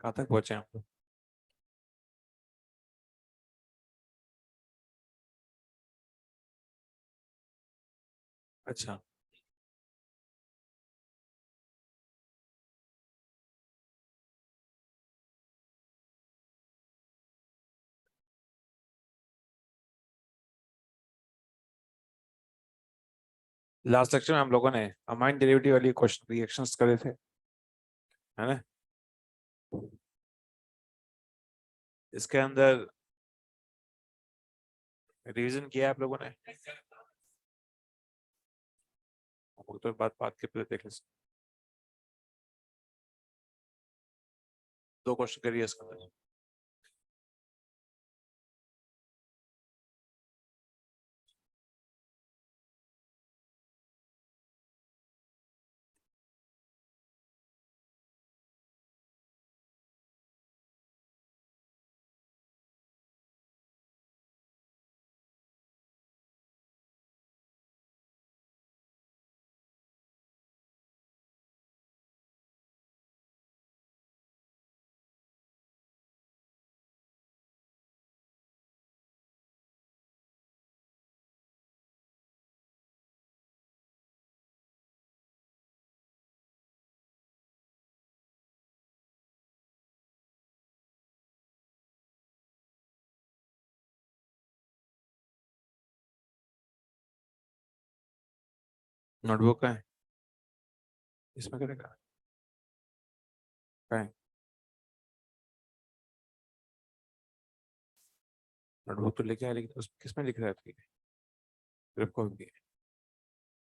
कहाँ तक पहुंचे हम लोग? अच्छा, लास्ट लेक्चर में हम लोगों ने अमाइन डेरिवेटिव वाली क्वेश्चन रिएक्शंस करे थे, है ना? इसके अंदर रिवीजन किया है आप लोगों ने? वो तो बात बात के पहले देख लें। दो क्वेश्चन करिए इसके अंदर। नोटबुक का है, इसमें करेगा है? नोटबुक तो लेके आया, लेकिन उस किसमें लिख रहा है? ठीक है, ग्रुप को भी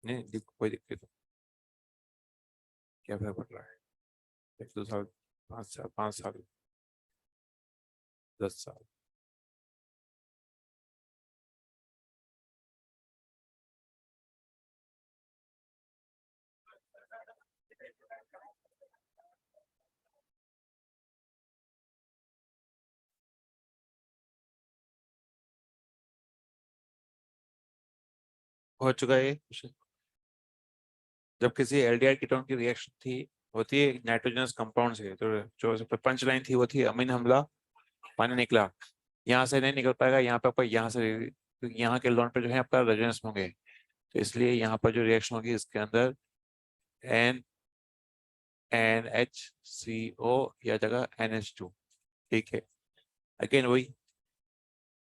नहीं लिख, कोई दिक्कत नहीं। क्या फर्क पड़ रहा है? एक दो साल, 5 साल, 5 साल, 10 साल हो चुका है ये क्वेश्चन। जब किसी एल्डिहाइड कीटोन की रिएक्शन थी, होती है नाइट्रोजनस कंपाउंड से, तो जो पंच लाइन थी वो थी अमीन हमला, पानी निकला। यहाँ से नहीं निकल पाएगा, यहाँ पे आपका यहाँ से, क्योंकि यहाँ के लोन पे जो है आपका रेजोनेंस होंगे, तो इसलिए यहाँ पर जो रिएक्शन होगी इसके अंदर एन एन एच सी ओ या जगह NH2। ठीक है, अगेन वही,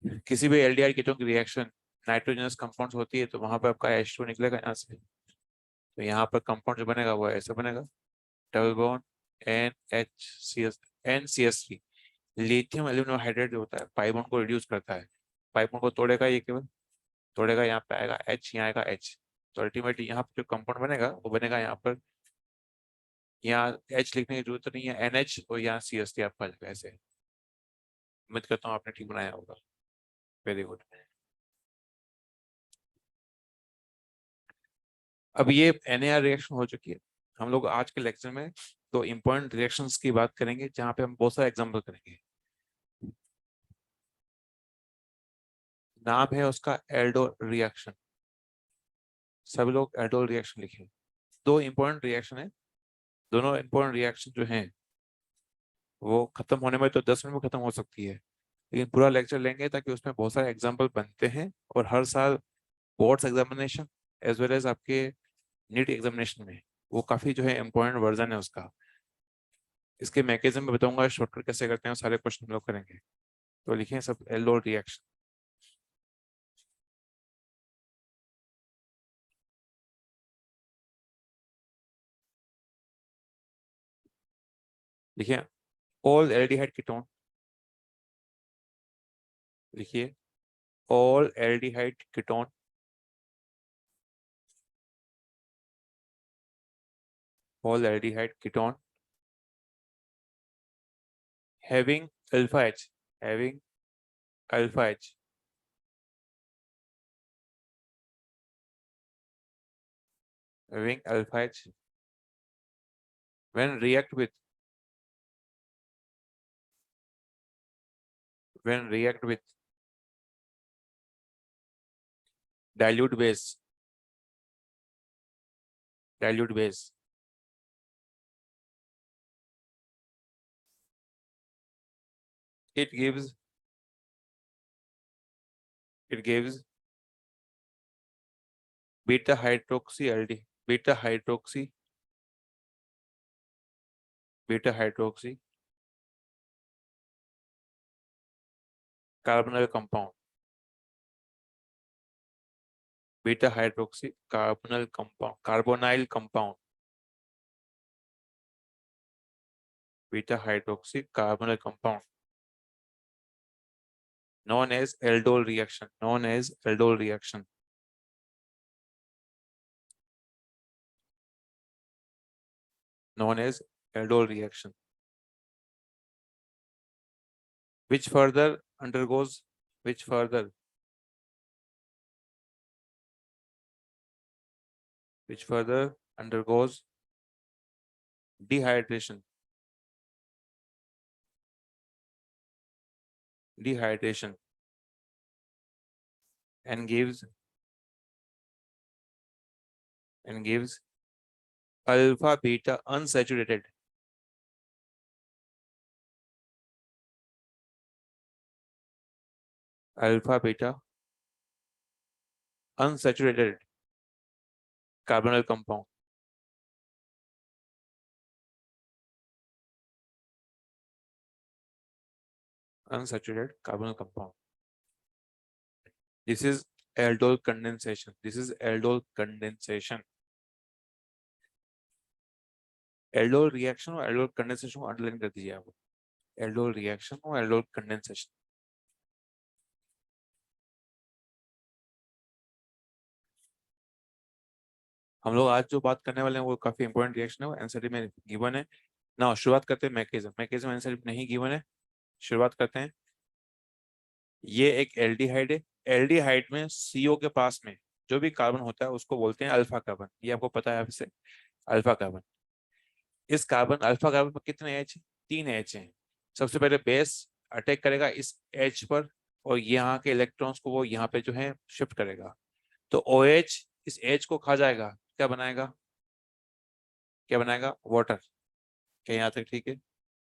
किसी भी एल्डिहाइड कीटोन की रिएक्शन नाइट्रोजनस कंपाउंड्स होती है तो वहां पर आपका H2 निकलेगा यहाँ से। तो यहाँ पर कंपाउंड जो बनेगा वो ऐसे बनेगा, double bond NH NCS3। Lithium aluminium hydrate जो होता है पाई बॉन्ड को रिड्यूस करता है, पाई बॉन्ड को तोड़ेगा, ये केवल तोड़ेगा, यहाँ पे आएगा H, यहाँ आएगा H। तो अल्टीमेटली यहाँ पर जो कंपाउंड बनेगा वो बनेगा यहाँ पर, यहाँ H लिखने की जरूरत नहीं है, NH और यहाँ CH3 आपका आ जाएगा ऐसे। उम्मीद करता हूँ आपने ठीक बनाया होगा। Very good. अब ये NAR रिएक्शन हो चुकी है। हम लोग आज के लेक्चर में दो इंपॉर्टेंट रिएक्शंस की बात करेंगे जहाँ पे हम बहुत सारे एग्जाम्पल करेंगे। नाम है उसका एल्डोल रिएक्शन। सभी लोग एल्डोल रिएक्शन लिखे। दो इंपॉर्टेंट रिएक्शन है, दोनों इंपॉर्टेंट रिएक्शन जो हैं वो खत्म होने में तो 10 मिनट में खत्म हो सकती है, लेकिन पूरा लेक्चर लेंगे ताकि उसमें बहुत सारे एग्जाम्पल बनते हैं, और हर साल boards examination as well as आपके नीट एग्जामिनेशन में वो काफी जो है इम्पोर्टेंट वर्जन है उसका। इसके मैकेनिज्म में बताऊंगा, शॉर्टकट कैसे करते हैं, सारे क्वेश्चन हम लोग करेंगे। तो लिखे सब एल्डोल रिएक्शन। लिखिए ऑल एल्डिहाइड कीटोन, लिखिए all aldehyde ketone, all aldehyde ketone having alpha H, having alpha H, having alpha H when react with, when react with dilute base, dilute base, it gives beta hydroxy LD, beta hydroxy carbonyl compound, beta hydroxy carbonyl compound, beta hydroxy carbonyl compound, known as aldol reaction, known as aldol reaction. Known as aldol reaction, which further undergoes dehydration and gives alpha beta unsaturated carbonyl compound. Unsaturated carbonyl compound. This is aldol condensation. aldol reaction और aldol condensation को underline कर दीजिए आप. aldol reaction और aldol condensation. हम लोग आज जो बात करने वाले हैं वो काफी इंपॉर्टेंट रिएक्शन है, वो एनसीईआरटी में गिवन है ना. शुरुआत करते हैं मैकेनिज्म एनसीईआरटी में नहीं गिवन है. शुरुआत करते हैं. ये एक एल्डिहाइड है. एल्डिहाइड में सीओ के पास में जो भी कार्बन होता है उसको बोलते हैं अल्फा कार्बन. ये आपको पता है आपसे, अल्फा कार्बन. इस कार्बन अल्फा कार्बन पर कितने एच? 3 एच हैं. सबसे पहले बेस अटैक करेगा इस एच पर और यहाँ के इलेक्ट्रॉन्स को वो यहाँ पे जो है शिफ्ट करेगा. तो OH इस एच को खा जाएगा. क्या बनाएगा? वाटर. क्या यहाँ तक ठीक है?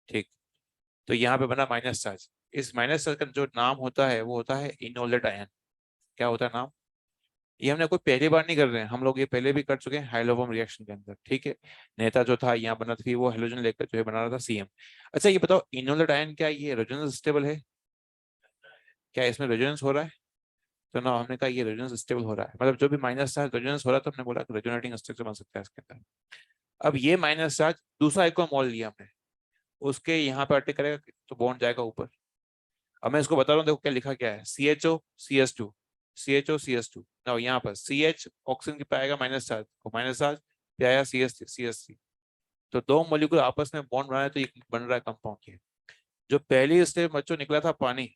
ठीक. तो यहाँ पे बना माइनस चार्ज. इस माइनस चार्ज का जो नाम होता है वो होता है इनोलेट आयन. क्या होता है नाम? ये हमने कोई पहली बार नहीं कर रहे हैं, हम लोग ये पहले भी कर चुके हैं हाइलोवम रिएक्शन के अंदर. ठीक है. नेता जो था यहाँ बना था वो हेलोजन लेकर जो है बना रहा था CM. अच्छा ये बताओ इनोलेट आयन क्या ये रेजोनेंस स्टेबल है? क्या इसमें रेजोनेंस हो रहा है? तो ना हमने कहा ये रेजोनेंस स्टेबल हो रहा है. मतलब जो भी माइनस चार्ज रेजोनेंस हो रहा है तो हमने बोला रेजोनेटिंग स्ट्रक्चर बन सकता है इसके अंदर. अब ये माइनस चार्ज दूसरा एक मोल लिया हमने, उसके यहाँ पे अटैक करेगा तो बॉन्ड जाएगा ऊपर. अब मैं इसको बता रहा हूँ, देखो क्या लिखा क्या है. CHO ना यहाँ पर CH ऑक्सीजन की पाएगा माइनस चार्ज और माइनस चार्ज पे आया CH3. तो दो मॉलिक्यूल आपस में बॉन्ड बना है तो ये बन रहा है कंपाउंड. ये जो पहली स्टेप बच्चों निकला था पानी,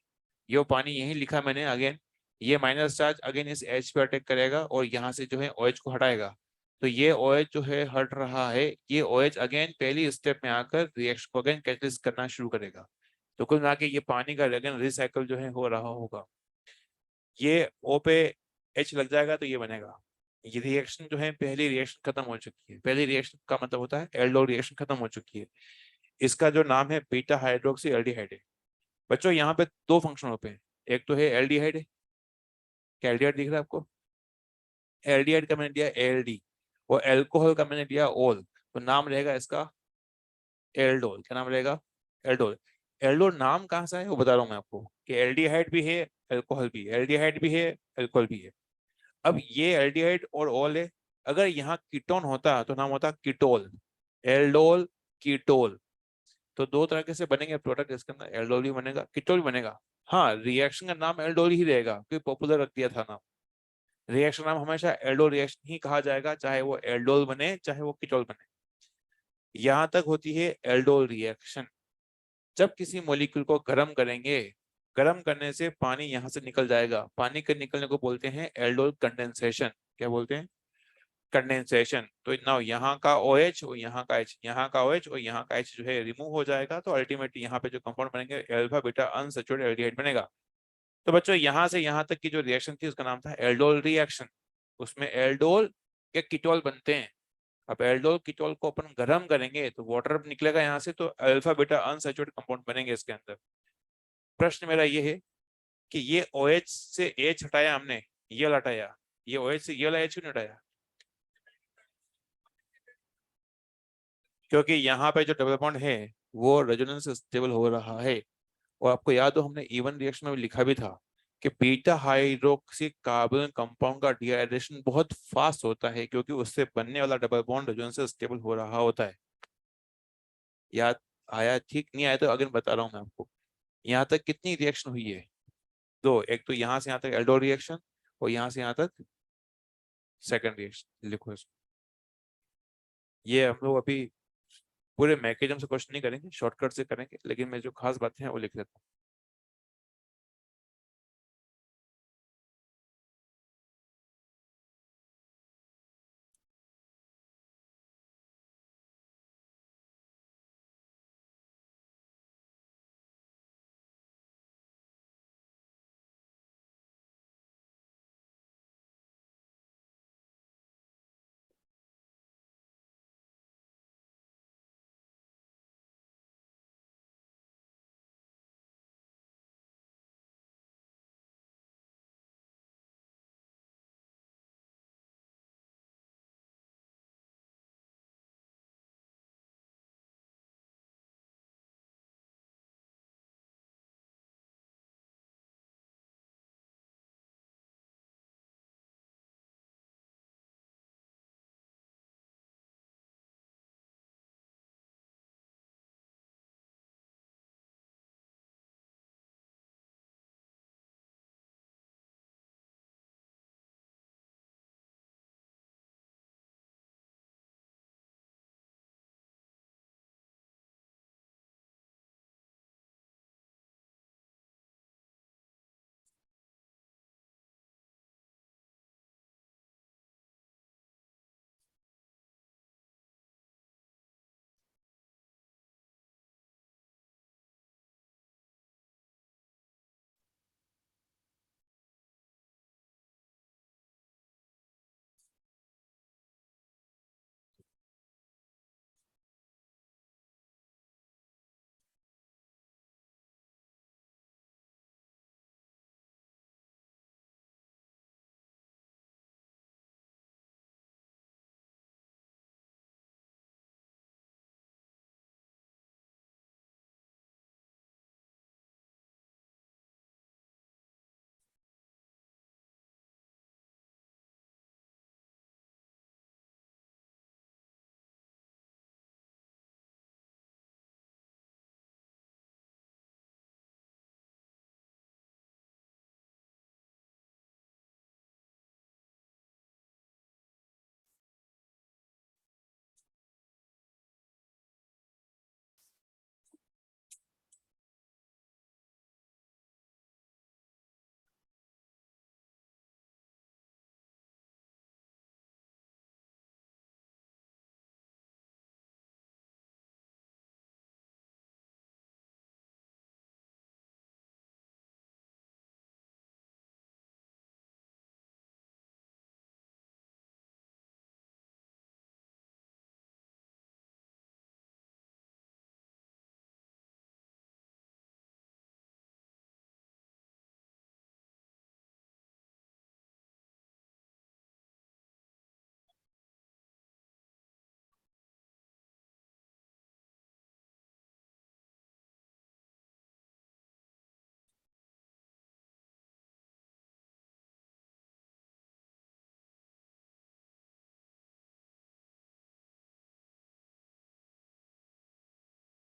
ये पानी यही लिखा मैंने अगेन. ये माइनस चार्ज अगेन इस H पे अटैक करेगा और यहाँ से जो है OH को हटाएगा. तो ये OH जो है हट रहा है, ये OH अगेन पहली स्टेप में आकर रिएक्शन को अगेन कैटलिस्ट करना शुरू करेगा. तो कुल मिला के ये पानी का अगेन रिसाइकल जो है हो रहा होगा. ये O पे H लग जाएगा तो ये बनेगा. ये रिएक्शन जो है पहली रिएक्शन खत्म हो चुकी है. पहली रिएक्शन का मतलब होता है एल्डोल रिएक्शन खत्म हो चुकी है. इसका जो नाम है बीटा हाइड्रोक्सी एल्डिहाइड है. बच्चों यहाँ पे दो फंक्शन होते हैं. एक तो है एल्डिहाइड. क्या एल्डिहाइड दिख रहा है आपको? एल्डिहाइड का मैंने दिया ALD और एल्कोहल का मैंने दिया ओल. तो नाम रहेगा इसका एल्डोल. क्या नाम रहेगा? एल्डोल. एल्डोल नाम कहाँ से है वो बता रहा हूँ मैं आपको कि एल्डिहाइड भी है एल्कोहल भी है, एल्डिहाइड भी है एल्कोहल भी है. अब ये एल्डिहाइड और ओल है. अगर यहाँ कीटोन होता तो नाम होता कीटोल. Aldol ketol. तो दो तरह के से बनेंगे प्रोडक्ट. इसके अंदर एल्डोल भी बनेगा कीटोल भी बनेगा. हाँ रिएक्शन का नाम एल्डोल ही रहेगा क्योंकि पॉपुलर रख दिया था नाम. रिएक्शन नाम हमेशा एल्डोल रिएक्शन ही कहा जाएगा, चाहे वो एल्डोल बने चाहे वो कीटोल बने. यहां तक होती है एल्डोल रिएक्शन. जब किसी मॉलिक्यूल को गर्म करेंगे, गर्म करने से पानी यहाँ से निकल जाएगा. पानी के निकलने को बोलते हैं एल्डोल कंडेंसेशन. क्या बोलते हैं? कंडेंसेशन. तो ना यहाँ का OH और यहाँ का H, यहाँ का OH और यहाँ का H जो है रिमूव हो जाएगा. तो अल्टीमेटली यहाँ पे जो कंपाउंड बनेंगे अल्फा बीटा अनसैचुरेटेड एल्डिहाइड बनेगा. तो बच्चों यहाँ से यहाँ तक की जो रिएक्शन थी उसका नाम था एल्डोल रिएक्शन। उसमें एल्डोल के कीटोल बनते हैं। अब एल्डोल कीटोल को अपन गर्म करेंगे तो वाटर निकलेगा यहाँ से, तो अल्फा बीटा अनसैचुरेटेड कंपाउंड बनेंगे इसके अंदर। प्रश्न मेरा ये है कि ये OH से H हटाया हमने, ये वाला हटाया, ये OH से ये वाला H क्यों नहीं हटाया? क्योंकि यहाँ पे जो डबल बॉन्ड है वो रेजोनेंस स्टेबल हो रहा है। और आपको याद हो हमने इवन रिएक्शन में भी लिखा भी था कि बीटा हाइड्रोक्सी कार्बन कंपाउंड का डिहाइड्रेशन बहुत फास्ट होता है, क्योंकि उससे बनने वाला डबल बॉन्ड रेजोनेंस स्टेबल हो रहा होता है। याद आया? ठीक नहीं आया तो अगर बता रहा हूँ मैं आपको। यहाँ तक कितनी रिएक्शन हुई है? दो। एक तो यहाँ से यहाँ तक एल्डो रिएक्शन, और यहाँ से यहाँ तक सेकंड रिएक्शन। लिखो इसको। ये हम लोग अभी पूरे मैकेनिज्म से क्वेश्चन नहीं करेंगे, शॉर्टकट से करेंगे, लेकिन मैं जो खास बातें हैं वो लिख लेता हूँ।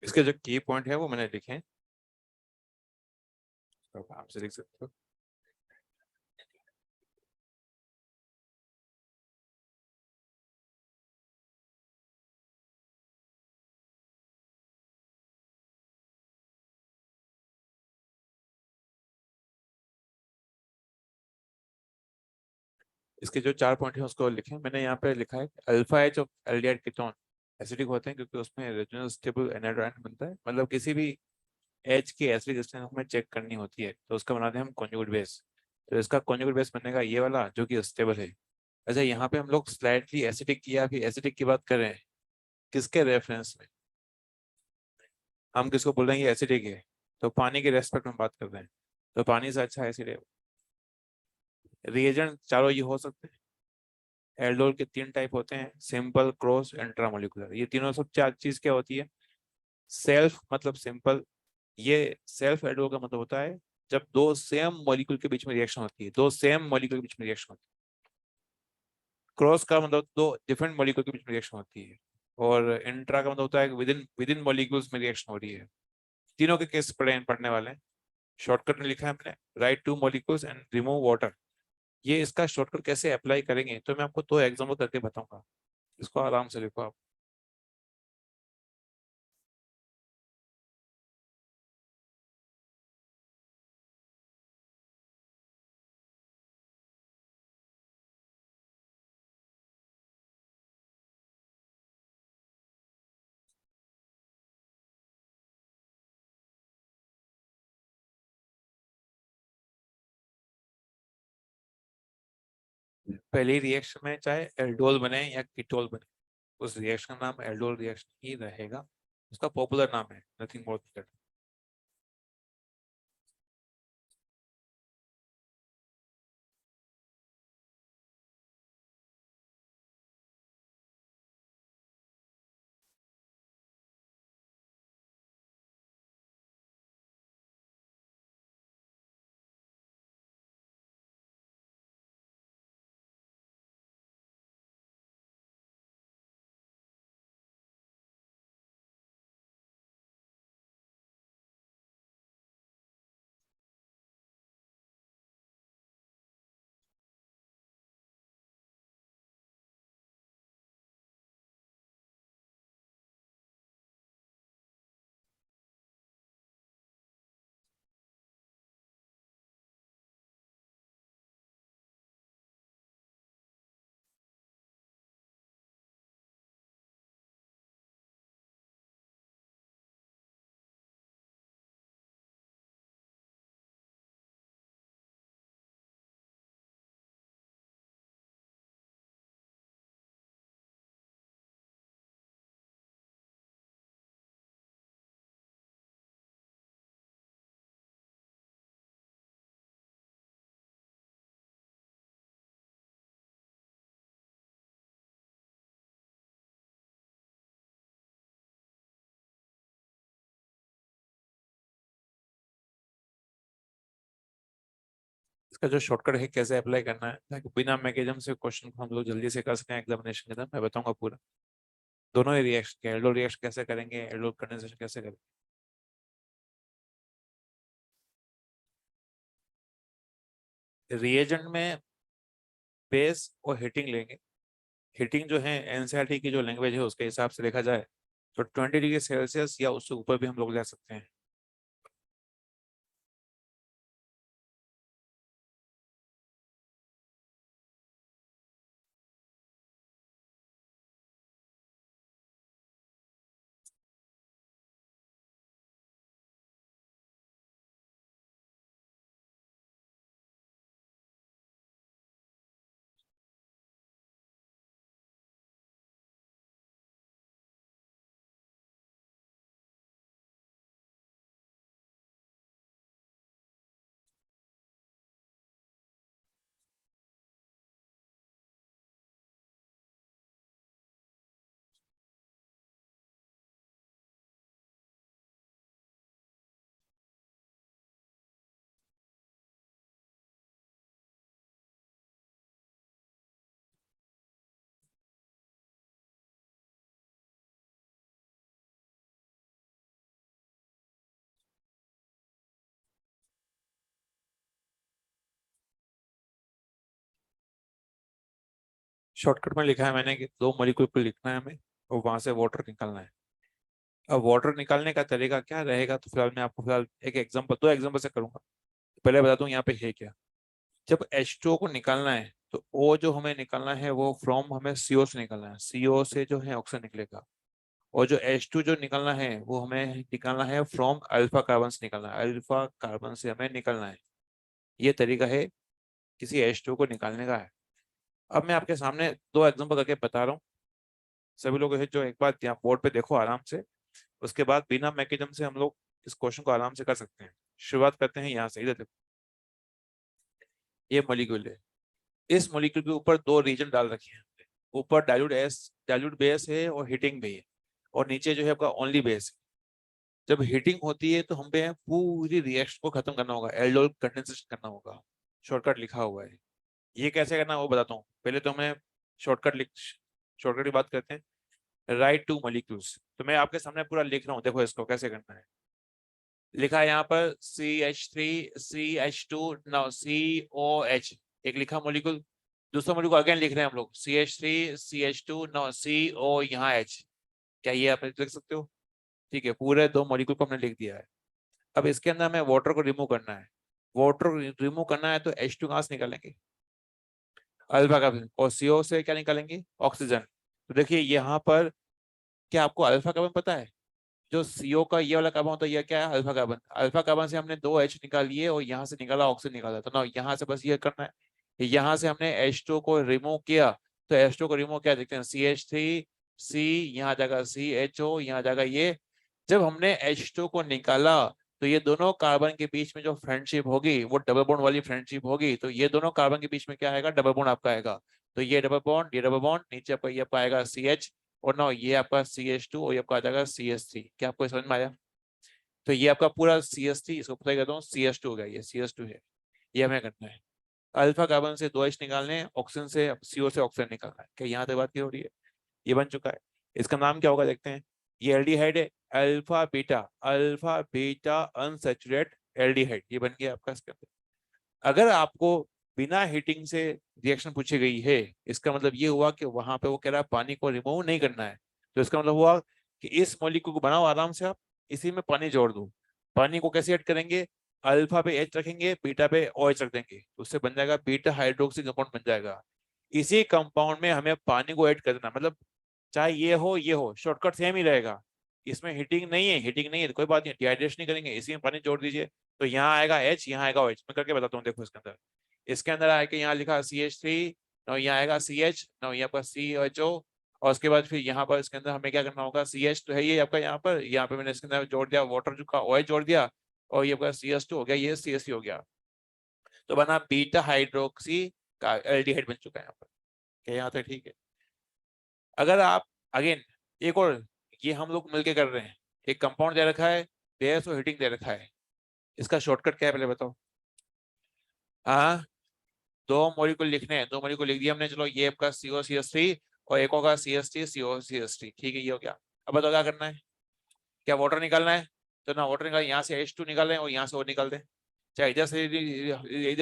इसके जो की पॉइंट है वो मैंने लिखे हैं, तो आप आपसे लिख सकते हो। इसके जो 4 पॉइंट है उसको लिखे हैं। मैंने यहाँ पे लिखा है alpha H of aldehyde ketone acidic होते हैं क्योंकि उसमें रेजोनेंस स्टेबल एनाइड्राइन बनता है। मतलब किसी भी H की एसिडिक डिस्टेंस हमें चेक करनी होती है, तो उसका बनाते हैं हम कॉन्जुगेट बेस। तो इसका कॉन्जुगेट बेस बनेगा ये वाला जो कि स्टेबल है। अच्छा, यहाँ पे हम लोग स्लाइटली एसिडिक या फिर एसिडिक की बात कर रहे हैं, किसके रेफरेंस में? हम किसको बोल रहे हैं ये एसिडिक है? तो पानी के रेस्पेक्ट में बात कर रहे हैं, तो पानी से अच्छा एसिड है। रिएजेंट चारों ये हो सकते हैं। एल्डोल के 3 टाइप होते हैं, सिंपल, क्रॉस, इंट्रामोलिकुलर। ये तीनों सब चार चीज क्या होती है? सेल्फ मतलब सिंपल। ये सेल्फ एल्डोल का मतलब होता है जब दो सेम मॉलिक्यूल के बीच में रिएक्शन होती है, दो सेम मॉलिक्यूल के बीच में रिएक्शन होती है। क्रॉस का मतलब दो डिफरेंट मॉलिक्यूल के बीच में रिएक्शन होती है। और इंट्रा का मतलब होता है कि विद इन मॉलिक्यूल्स में रिएक्शन हो रही है। तीनों के केस पढ़ने वाले हैं। शॉर्टकट में लिखा है हमने, right 2 molecules and remove water. ये इसका शॉर्टकट कैसे अप्लाई करेंगे तो मैं आपको 2 एग्जाम्पल करके बताऊंगा। इसको आराम से लिखो आप। पहले रिएक्शन में चाहे एल्डोल बने या कीटोल बने, उस रिएक्शन का नाम एल्डोल रिएक्शन ही रहेगा। उसका पॉपुलर नाम है, नथिंग मोर देन दैट। इसका जो शॉर्टकट है कैसे अप्लाई करना है ताकि बिना मैकेनिज्म से क्वेश्चन को हम लोग जल्दी से कर सकें एग्जामिनेशन के अंदर, मैं बताऊंगा पूरा। दोनों ही रिएक्शन के एल्डोल रिएक्शन कैसे करेंगे, एल्डोल कंडेंसेशन कैसे करेंगे। रिएजेंट में बेस और हीटिंग लेंगे। हीटिंग जो है एनसीईआरटी की जो लैंग्वेज है उसके हिसाब से देखा जाए तो 20 डिग्री सेल्सियस या उससे ऊपर भी हम लोग ले सकते हैं। शॉर्टकट में लिखा है मैंने कि 2 मॉलिक्यूल को लिखना है हमें और वहां से वाटर निकालना है। अब वाटर निकालने का तरीका क्या रहेगा तो फिलहाल मैं आपको फिलहाल एक एग्जांपल 2 एग्जांपल से करूंगा। पहले बता दूं यहाँ पे है क्या। जब H2O को निकालना है तो O जो हमें निकालना है वो फ्रॉम हमें CO से निकालना है। CO से जो है ऑक्सीजन निकलेगा। और जो H2 जो निकलना है वो हमें निकालना है फ्रॉम अल्फा कार्बन से, निकलना है अल्फा कार्बन से हमें निकलना है। ये तरीका है किसी H2 को निकालने का है। अब मैं आपके सामने दो एग्जांपल करके बता रहा हूँ। सभी लोग है जो एक बार यहाँ बोर्ड पे देखो आराम से, उसके बाद बिना मैकेनिज्म से हम लोग इस क्वेश्चन को आराम से कर सकते हैं। शुरुआत करते हैं यहाँ से। इधर देखो, ये मॉलिक्यूल है। इस मॉलिक्यूल के ऊपर दो रीजन डाल रखे हैं हमने। ऊपर डाइल्यूट बेस है और हीटिंग भी है, और नीचे जो है आपका ओनली बेस है। जब हीटिंग होती है तो हमें पूरी रिएक्शन को खत्म करना होगा, एल्डोल कंडेंसेशन करना होगा। शॉर्टकट लिखा हुआ है। ये कैसे करना है वो बताता हूँ। पहले तो हमें शॉर्टकट की बात करते हैं। राइट टू मॉलिक्यूल्स, तो मैं आपके सामने पूरा लिख रहा हूँ, देखो इसको कैसे करना है। लिखा है यहाँ पर CH3 CH2 नाउ COH, एक लिखा मॉलिक्यूल। दूसरा मॉलिक्यूल अगेन लिख रहे हैं हम लोग CH3 CH2 नाउ CO यहाँ H। क्या ये आप लिख सकते हो? ठीक है, पूरे दो मॉलिक्यूल को हमने लिख दिया है। अब इसके अंदर हमें वाटर को रिमूव करना है। वाटर रिमूव करना है तो H2 कहाँ से निकालेंगे? Alpha carbon. और CO से क्या निकालेंगे? ऑक्सीजन। तो देखिए यहाँ पर, क्या आपको अल्फा कार्बन पता है? जो CO का ये वाला कार्बन होता है, ये क्या है? Alpha carbon. अल्फा कार्बन से हमने दो H निकाल लिए और यहाँ से निकाला ऑक्सीजन निकाला, तो ना यहाँ से बस ये करना है। यहाँ से हमने H2 को रिमूव किया, तो H2 को रिमूव किया, देखते हैं CH3 C, यहाँ जाएगा CHO, यहाँ जाएगा ये। जब हमने H2 को निकाला तो ये दोनों कार्बन के बीच में जो फ्रेंडशिप होगी वो डबल बॉन्ड वाली फ्रेंडशिप होगी। तो ये दोनों कार्बन के बीच में क्या आएगा? डबल बॉन्ड आपका आएगा। तो ये डबल बॉन्ड, ये डबल बॉन्ड, नीचे आपका ये आपका आएगा CH, और ना ये आपका CH2 और ये आपका आ जाएगा CH3। क्या आपको समझ में आया? तो ये आपका पूरा CH3, इसको पता कहता हूँ CH2 हो गया, ये CH2 है। ये हमें करना है। अल्फा कार्बन से दो H निकालने हैं, ऑक्सीजन से CO से ऑक्सीजन निकालना है। क्या यहाँ तक बात की हो रही है? ये बन चुका है। इसका नाम क्या होगा देखते हैं। ये एल्डिहाइड है, अल्फा बीटा अनसैचुरेट एल्डिहाइड, ये बन गया आपका इसके अंदर। अगर आपको बिना हीटिंग से रिएक्शन पूछी गई है, इसका मतलब ये हुआ कि वहां पे वो कह रहा है पानी को रिमूव नहीं करना है। तो इसका मतलब हुआ कि इस मॉलिक्यूल को बनाओ आराम से आप, इसी में पानी जोड़ दो। पानी को कैसे ऐड करेंगे? अल्फा पे H रखेंगे, बीटा पे OH रख देंगे, तो उससे बन जाएगा बीटा हाइड्रोक्सी कंपाउंड बन जाएगा। इसी कंपाउंड में हमें पानी को ऐड करना, मतलब चाहे ये हो, शॉर्टकट सेम ही रहेगा। इसमें हीटिंग नहीं है तो कोई बात नहीं, डिहाइड्रेशन नहीं करेंगे, इसी में पानी जोड़ दीजिए। तो यहाँ आएगा H, यहाँ आएगा OH। मैं करके बताता हूँ, देखो इसके अंदर आके यहाँ लिखा CH3, और यहाँ आएगा CH, ना यहाँ पर CHO। और उसके बाद फिर यहाँ पर इसके अंदर हमें क्या करना होगा? CH तो है ये आपका, यहाँ पे मैंने इसके अंदर जोड़ दिया वाटर का OH जोड़ दिया, और ये आपका CH2 हो गया, ये CH3 हो गया। तो बना बीटा हाइड्रोक्सी का एल्डिहाइड बन चुका है यहाँ पर। क्या यहाँ तक ठीक है? अगर आप अगेन एक और, ये हम लोग मिलके कर रहे हैं। एक कंपाउंड दे रखा है, बेस और हीटिंग दे रखा है। इसका शॉर्टकट क्या है पहले बताओ। हाँ, दो मॉलिक्यूल लिखने हैं, दो मॉलिक्यूल लिख दिया हमने, चलो ये आपका COCH3 और एक होगा CH3COCH3, ठीक है ये हो गया। अब बताओ क्या करना है? क्या वाटर निकालना है? तो ना वाटर निकाल, यहाँ से H2 निकालें और यहाँ से वो निकाल दें। चाहे इधर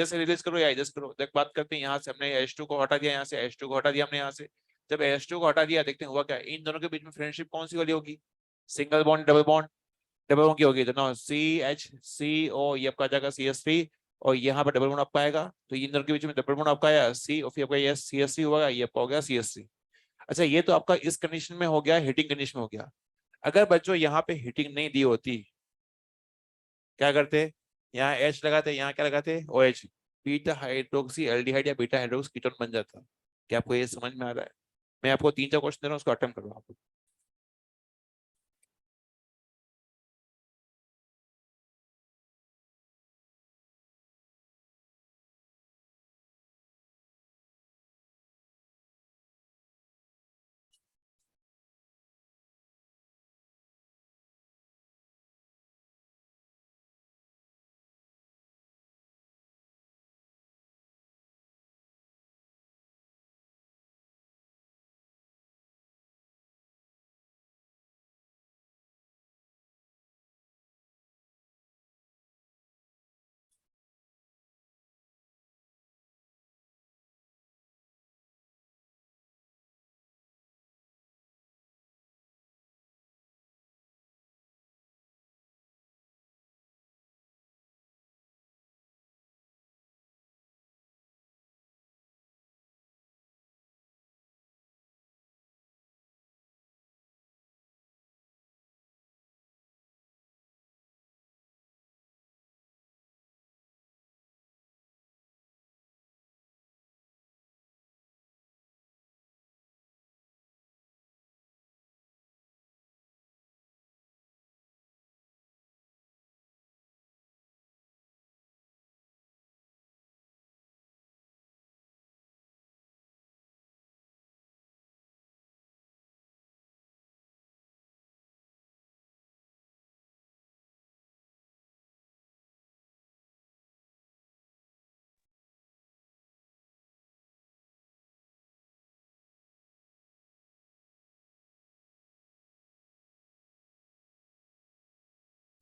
से रिलीज करो या इधर से करो। देख बात करते हैं, यहाँ से हमने H2 को हटा दिया, यहाँ से H2 को हटा दिया हमने यहाँ से। जब H2 को हटा दिया, देखते हैं हुआ क्या। इन दोनों के बीच में फ्रेंडशिप कौन सी वाली होगी? Single bond, double bond? Double bond की होगी, तो ना CHCO, ये आपका आ जाएगा CH3, और यहाँ पर डबल बॉन्ड आपका आएगा। तो इन दोनों के बीच में डबल बॉन्ड आपका आया C, और फिर आपका ये CH3 होगा, ये आपका हो गया CH3। अच्छा, ये तो आपका इस कंडीशन में हो गया, हीटिंग कंडीशन में हो गया। अगर बच्चों यहाँ पे हीटिंग नहीं दी होती, क्या करते? यहाँ H लगाते, यहाँ क्या लगाते? OH। बीटा हाइड्रोक्सी एल्डिहाइड या बीटा हाइड्रोक्सी कीटोन बन जाता। क्या आपको ये समझ में आ रहा है? मैं आपको तीन चार क्वेश्चन दे रहा हूँ, उसको अटेम्प्ट करो आप।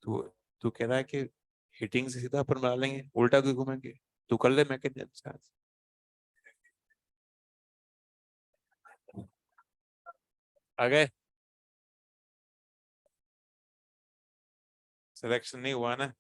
तू तू कह रहा है कि हीटिंग से सीधा अपन बना लेंगे, उल्टा क्यों घूमेंगे? तू कर ले मैकेनिज्म। आ गए? सिलेक्शन नहीं हुआ ना?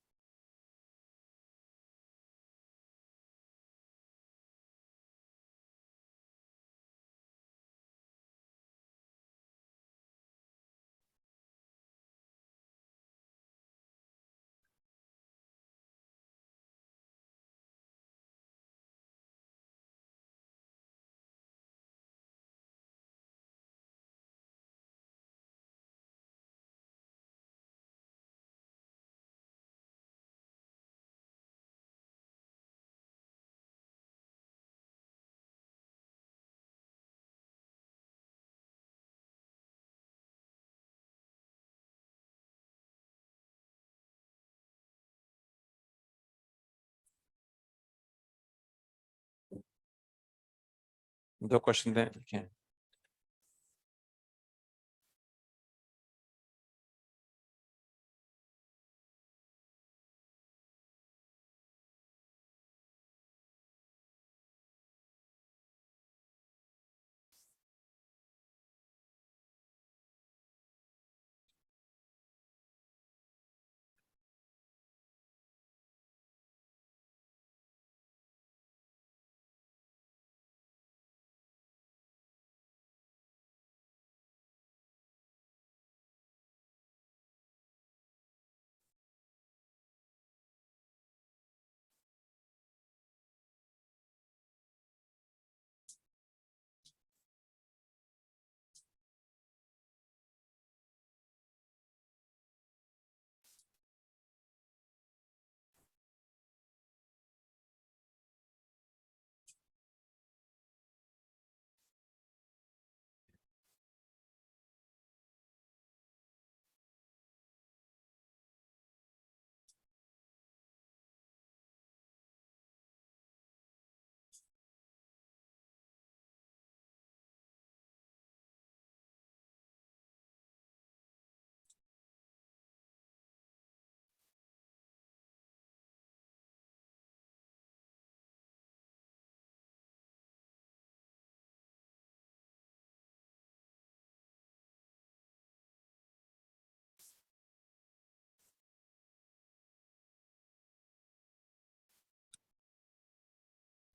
दो क्वेश्चन थे लिखे हैं।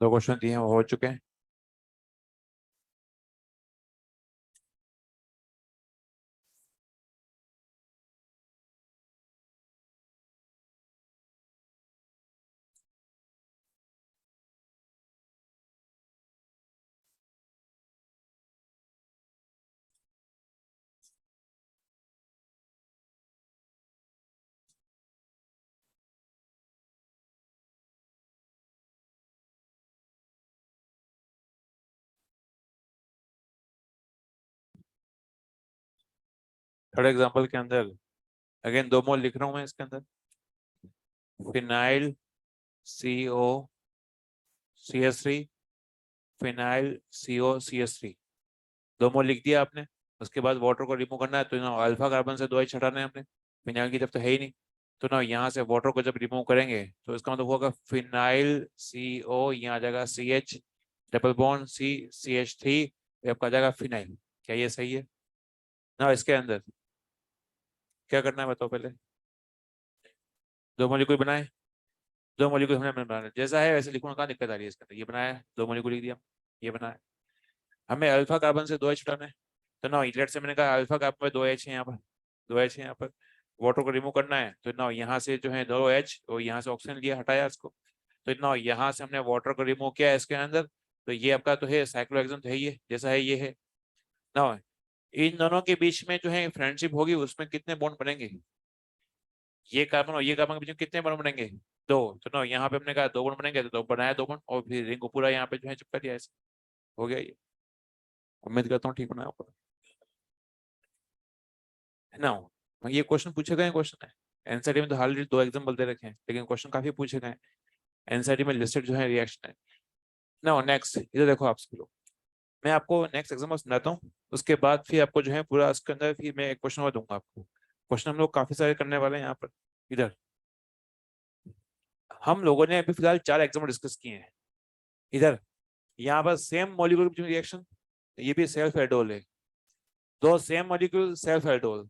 दो क्वेश्चन दिए हैं, वो हो चुके हैं। थर्ड एग्जांपल के अंदर अगेन दो मोल लिख रहा हूं मैं इसके अंदर। फिनाइल COCH3, फिनाइल COCH3, दो मोल लिख दिया आपने। उसके बाद वाटर को रिमूव करना है, तो ना अल्फा कार्बन से दो H हटाना है हमने, फिनाइल की तरफ तो है ही नहीं। तो ना यहाँ से वाटर को जब रिमूव करेंगे तो इसका मतलब होगा फिनाइल CO, यहाँ आ जाएगा CH, डबल बॉन्ड CH3, आपका आ जाएगा फिनाइल। क्या ये सही है ना? इसके अंदर क्या करना है बताओ पहले। दो मॉलिक्यूल बनाए, दो मॉलिक्यूल हमने बनाया जैसा है वैसे लिखूंगा, कहाँ दिक्कत आ रही है इसके अंदर। ये बनाया है, दो मॉलिक्यूल लिख दिया, ये बनाया। हमें अल्फा कार्बन से दो H हटाना है, तो ना इलेक्ट से मैंने कहा अल्फा कार्बन में दो H है यहाँ पर, दो H है यहाँ पर। वाटर को रिमूव करना है, तो ना यहाँ से जो है दो H और यहाँ से ऑक्सीजन लिया, हटाया इसको। तो ना यहाँ से हमने वाटर को रिमूव किया है इसके अंदर। तो ये आपका तो है साइक्लोहेक्सेन, तो है ये जैसा है ये है ना। इन दोनों के बीच में जो है फ्रेंडशिप होगी, उसमें कितने बॉन्ड बनेंगे? ये कार्बन और ये कार्बन के बीच में कितने बॉन्ड बनेंगे? दो। तो ना यहाँ पे हमने कहा दो बॉन्ड बनेंगे, तो दो बनाया दो बॉन्ड, और फिर रिंग को पूरा यहाँ पे जो है चिपका दिया ऐसे। हो गया ये। उम्मीद करता हूँ ठीक बनाया होगा, है ना। ये क्वेश्चन पूछे गए क्वेश्चन है। एनसीईआरटी में तो हाल दो एग्जाम्पल दे रखे हैं, लेकिन क्वेश्चन काफी पूछे गए। एनसीईआरटी में लिस्टेड जो है रिएक्शन है ना। नेक्स्ट इधर देखो आप सब लोग, मैं आपको नेक्स्ट एग्जाम्पल सुनाता हूँ। उसके बाद फिर आपको जो है पूरा इसके अंदर फिर मैं एक क्वेश्चन और दूंगा आपको। क्वेश्चन हम लोग काफी सारे करने वाले हैं यहाँ पर, इधर हम लोगों ने अभी फिलहाल 4 एग्जाम्पल डिस्कस किए हैं। इधर यहाँ पर सेम मॉलिक्यूल बिटवीन रिएक्शन, ये भी सेल्फ एल्डोल है। दो सेम मॉलिक्यूल सेल्फ एल्डोल,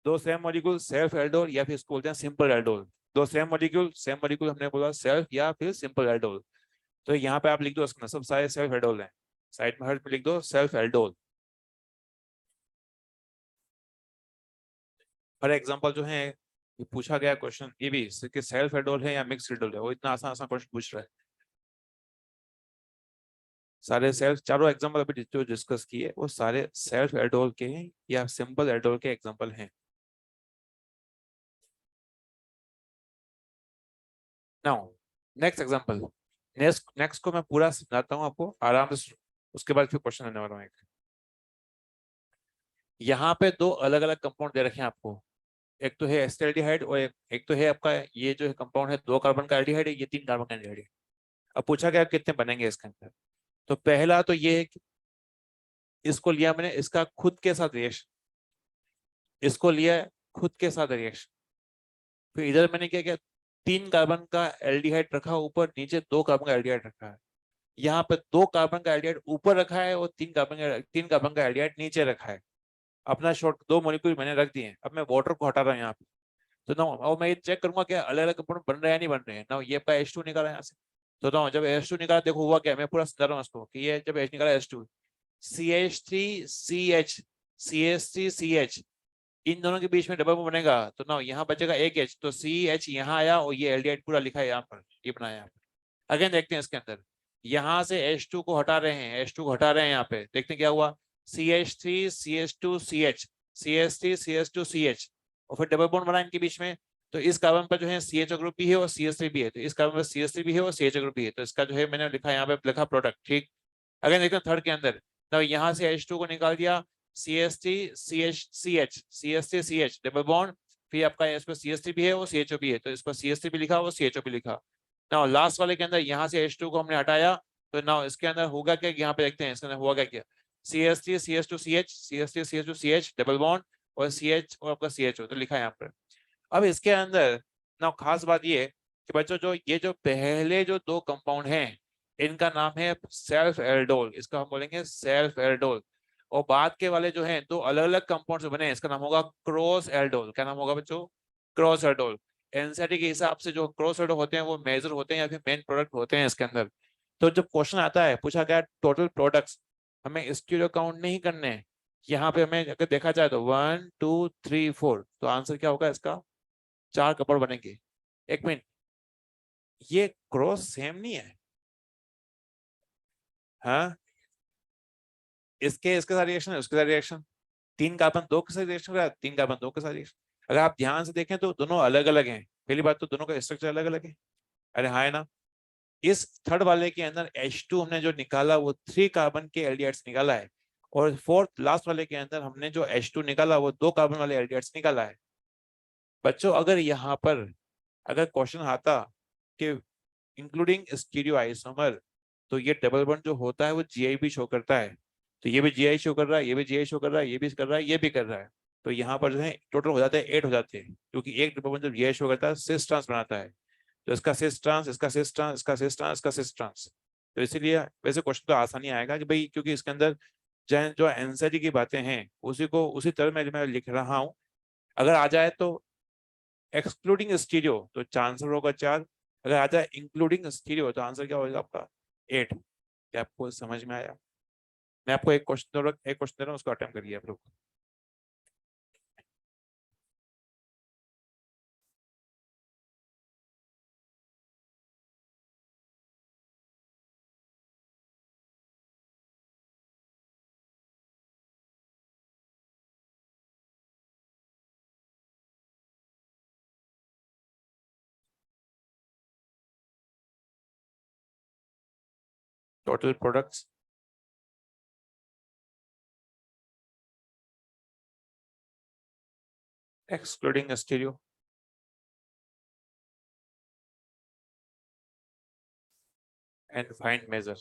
दो सेम मॉलिक्यूल सेल्फ एल्डोल, या फिर इसको बोलते हैं सिंपल एल्डोल। दो सेम मॉलिक्यूल हमने बोला सेल्फ या फिर सिंपल एल्डोल। तो यहाँ पे आप लिख दो इसका सब सारे सेल्फ एल्डोल हैं, साइड में हर पे लिख दो सेल्फ एल्डोल। फॉर एग्जांपल जो है ये पूछा गया क्वेश्चन, ये भी कि सेल्फ एल्डोल है या मिक्स एल्डोल है, वो इतना आसान आसान क्वेश्चन पूछ रहा है। सारे सेल्फ चारों एग्जांपल अभी जो डिस्कस किए वो सारे सेल्फ एल्डोल के हैं या सिंपल एल्डोल के एग्जांपल हैं। नाउ नेक्स्ट एग्जांपल, नेक्स्ट को मैं पूरा समझाता हूँ आपको आराम से, उसके बाद फिर क्वेश्चन आने वाला हूँ एक। यहाँ पे दो अलग अलग कंपाउंड दे रखे हैं आपको, एक तो है एस्टेल्डिहाइड और एक तो है आपका ये जो है कंपाउंड है 2 कार्बन का एल्डिहाइड है, ये 3 कार्बन का एल्डिहाइड है। अब पूछा गया कितने बनेंगे इसके अंदर। तो पहला तो ये है कि इसको लिया मैंने इसका खुद के साथ रिएक्शन, इसको लिया खुद के साथ रिएक्शन, फिर इधर मैंने क्या किया 3 कार्बन का एल्डिहाइड रखा ऊपर, नीचे 2 कार्बन का एल्डिहाइड रखा है। यहाँ पे 2 कार्बन का एल्डिहाइड ऊपर रखा है और 3 कार्बन का एल्डिहाइड नीचे रखा है। अपना शॉर्ट 2 मॉलिक्यूल मैंने रख दिए हैं, अब मैं वाटर को हटा रहा हूँ यहाँ पे। तो ना और मैं ये चेक करूंगा कि अलग अलग कंपाउंड बन रहे हैं या नहीं बन रहे हैं ना। ये आपका H2 निकाला है यहाँ से, तो ना जब H2 निकाला देखो हुआ क्या, मैं पूरा समझा रहा हूँ उसको कि ये जब H निकाला H2 CH3CH CH3CH, इन दोनों के बीच में डबल बॉन्ड बनेगा तो ना यहाँ बचेगा एक H, तो CH यहाँ आया और ये एल्डिहाइड पूरा लिखा है यहाँ पर, ये बनाया यहाँ पर। अगेन देखते हैं इसके अंदर, यहाँ से H2 को हटा रहे हैं, H2 को हटा रहे हैं यहाँ पे, देखते हैं क्या हुआ CH3CH2CH CH3CH2CH, और फिर डबल बॉन्ड बना इनके बीच में। तो इस कार्बन पर जो है CHO ग्रुप भी है और CH3 भी है, तो इस कार्बन पर CH3 भी है और CHO ग्रुप भी है, तो इसका जो है मैंने लिखा यहाँ पे लिखा प्रोडक्ट, ठीक। अगेन देखते हैं थर्ड के अंदर, तो यहाँ से H2 को निकाल दिया CH3CH डबल बॉन्ड, फिर आपका इस पर CH3 भी है और CHO भी है, तो इस पर CH3 भी लिखा और CHO भी लिखा। ना लास्ट वाले के अंदर यहाँ से H2 को हमने हटाया, तो ना इसके अंदर होगा क्या, यहाँ पे देखते हैं इसके अंदर होगा क्या, CH3CH2CH डबल बॉन्ड और CH और आपका CHO, तो लिखा है यहाँ पर। अब इसके अंदर ना खास बात ये कि बच्चों जो ये जो पहले जो 2 कंपाउंड हैं इनका नाम है सेल्फ एल्डोल, इसका हम बोलेंगे सेल्फ एल्डोल। और बाद के वाले जो हैं 2 अलग अलग कंपाउंड से बने हैं, इसका नाम होगा क्रॉस एल्डोल। क्या नाम होगा बच्चों, क्रॉस एल्डोल। एनसीईआरटी के हिसाब से जो क्रॉस एल्डोल होते हैं वो मेजर होते हैं या फिर मेन प्रोडक्ट होते हैं इसके अंदर। तो जब क्वेश्चन आता है पूछा गया टोटल प्रोडक्ट्स, हमें स्टीरियो काउंट नहीं करने हैं। यहाँ पे हमें अगर देखा जाए तो 1 2 3 4, तो आंसर क्या होगा इसका, 4 कपड़ बनेंगे। एक मिनट, ये क्रॉस सेम नहीं है, हाँ इसके इसके साथ रिएक्शन है उसके साथ रिएक्शन, 3 कार्बन 2 के साथ रिएक्शन कर रहा है, 3 कार्बन 2 के साथ रिएक्शन। अगर आप ध्यान से देखें तो दोनों अलग अलग हैं, पहली बात तो दोनों का स्ट्रक्चर अलग अलग है, अरे हाँ है ना। इस थर्ड वाले के अंदर H2 हमने जो निकाला वो 3 कार्बन के एल्डिहाइड्स निकाला है, और फोर्थ लास्ट वाले के अंदर हमने जो H2 निकाला वो 2 कार्बन वाले एल्डिहाइड्स निकाला है। बच्चों अगर यहाँ पर अगर क्वेश्चन आता कि इंक्लूडिंग स्टीरियो आइसोमर, तो ये डबल बॉन्ड जो होता है वो GI भी शो करता है, तो ये भी GI शो कर रहा है, ये भी GI शो कर रहा है, ये भी कर रहा है, ये भी कर रहा है। तो यहाँ पर जो है टोटल हो जाते हैं 8 हो जाते हैं, क्योंकि एक डबल बॉन्ड जब GI शो करता है सिस ट्रांस बनाता है, तो इसका सिस ट्रांस, इसका सिस ट्रांस, इसका सिस ट्रांस, इसका सिस ट्रांस। तो इसीलिए वैसे क्वेश्चन तो आसानी आएगा कि भाई क्योंकि इसके अंदर जो एंजाइटी की बातें हैं उसी को उसी तरह मैं लिख रहा हूँ। अगर आ जाए तो एक्सक्लूडिंग स्टीरियो तो आंसर होगा 4, अगर आ जाए इंक्लूडिंग स्टीरियो तो आंसर क्या होगा आपका 8। क्या आपको समझ में आया। मैं आपको एक क्वेश्चन दे रहा हूँ उसको अटेम्प्ट करिए आप लोग। Total products excluding stereo and find major.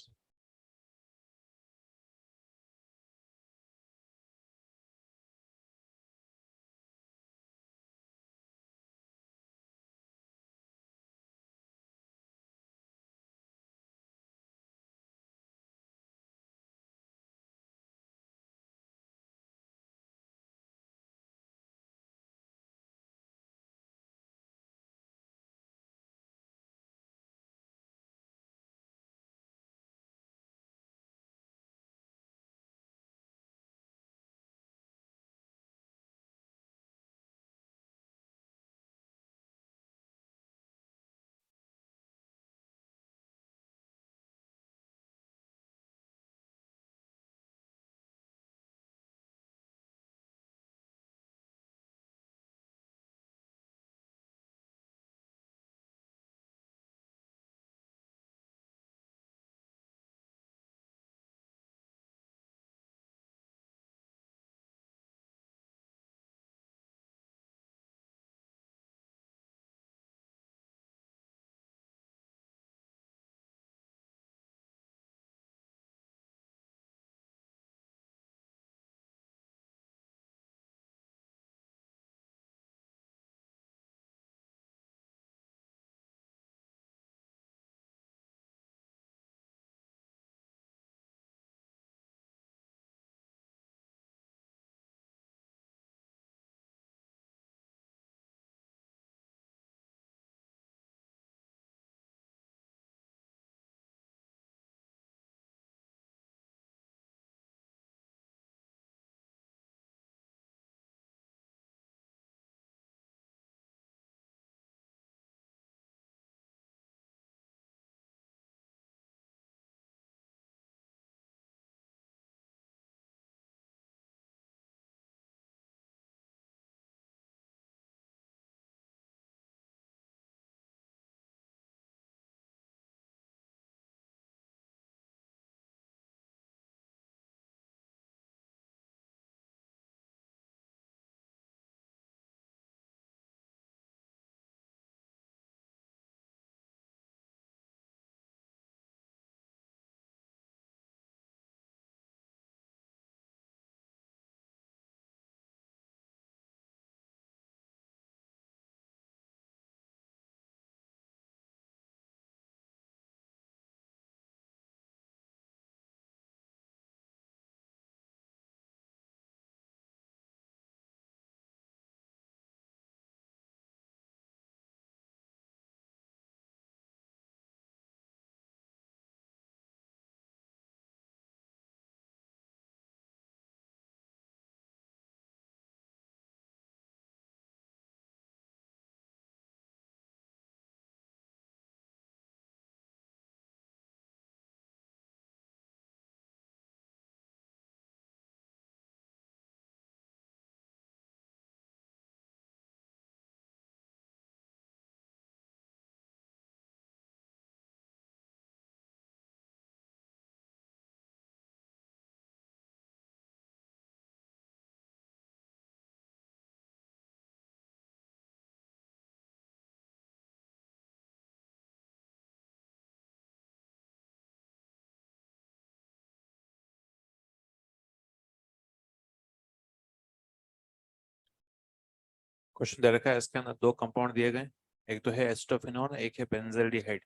Question दे रखा है, इसके अंदर दो कंपाउंड दिए गए, एक तो है एसिटोफिनोन, एक है बेंजल्डिहाइड।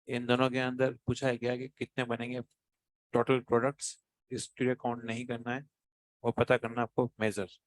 इन दोनों के अंदर पूछा है क्या कि कितने बनेंगे टोटल प्रोडक्ट्स। स्टीरियो काउंट नहीं करना है, वो पता करना आपको मेजर।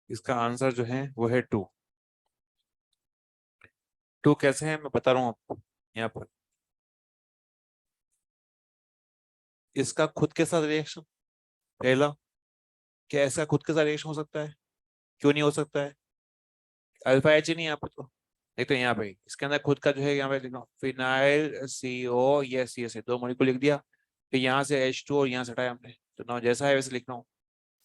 इसका आंसर जो है वो है 2। 2 कैसे है मैं बता रहा हूँ आपको यहाँ पर। इसका खुद के साथ रिएक्शन, पहला, क्या ऐसा खुद के साथ रिएक्शन हो सकता है? क्यों नहीं हो सकता है? अल्फा एच ही नहीं है यहाँ पे तो। एक तो यहाँ पे इसके अंदर खुद का जो है, यहाँ पे लिखना फिनाइल CO, ये CH, दो मॉलिक्यूल लिख दिया। फिर यहाँ से H2 और यहाँ से हटाया हमने, तो ना जैसा है वैसे लिख रहा हूँ।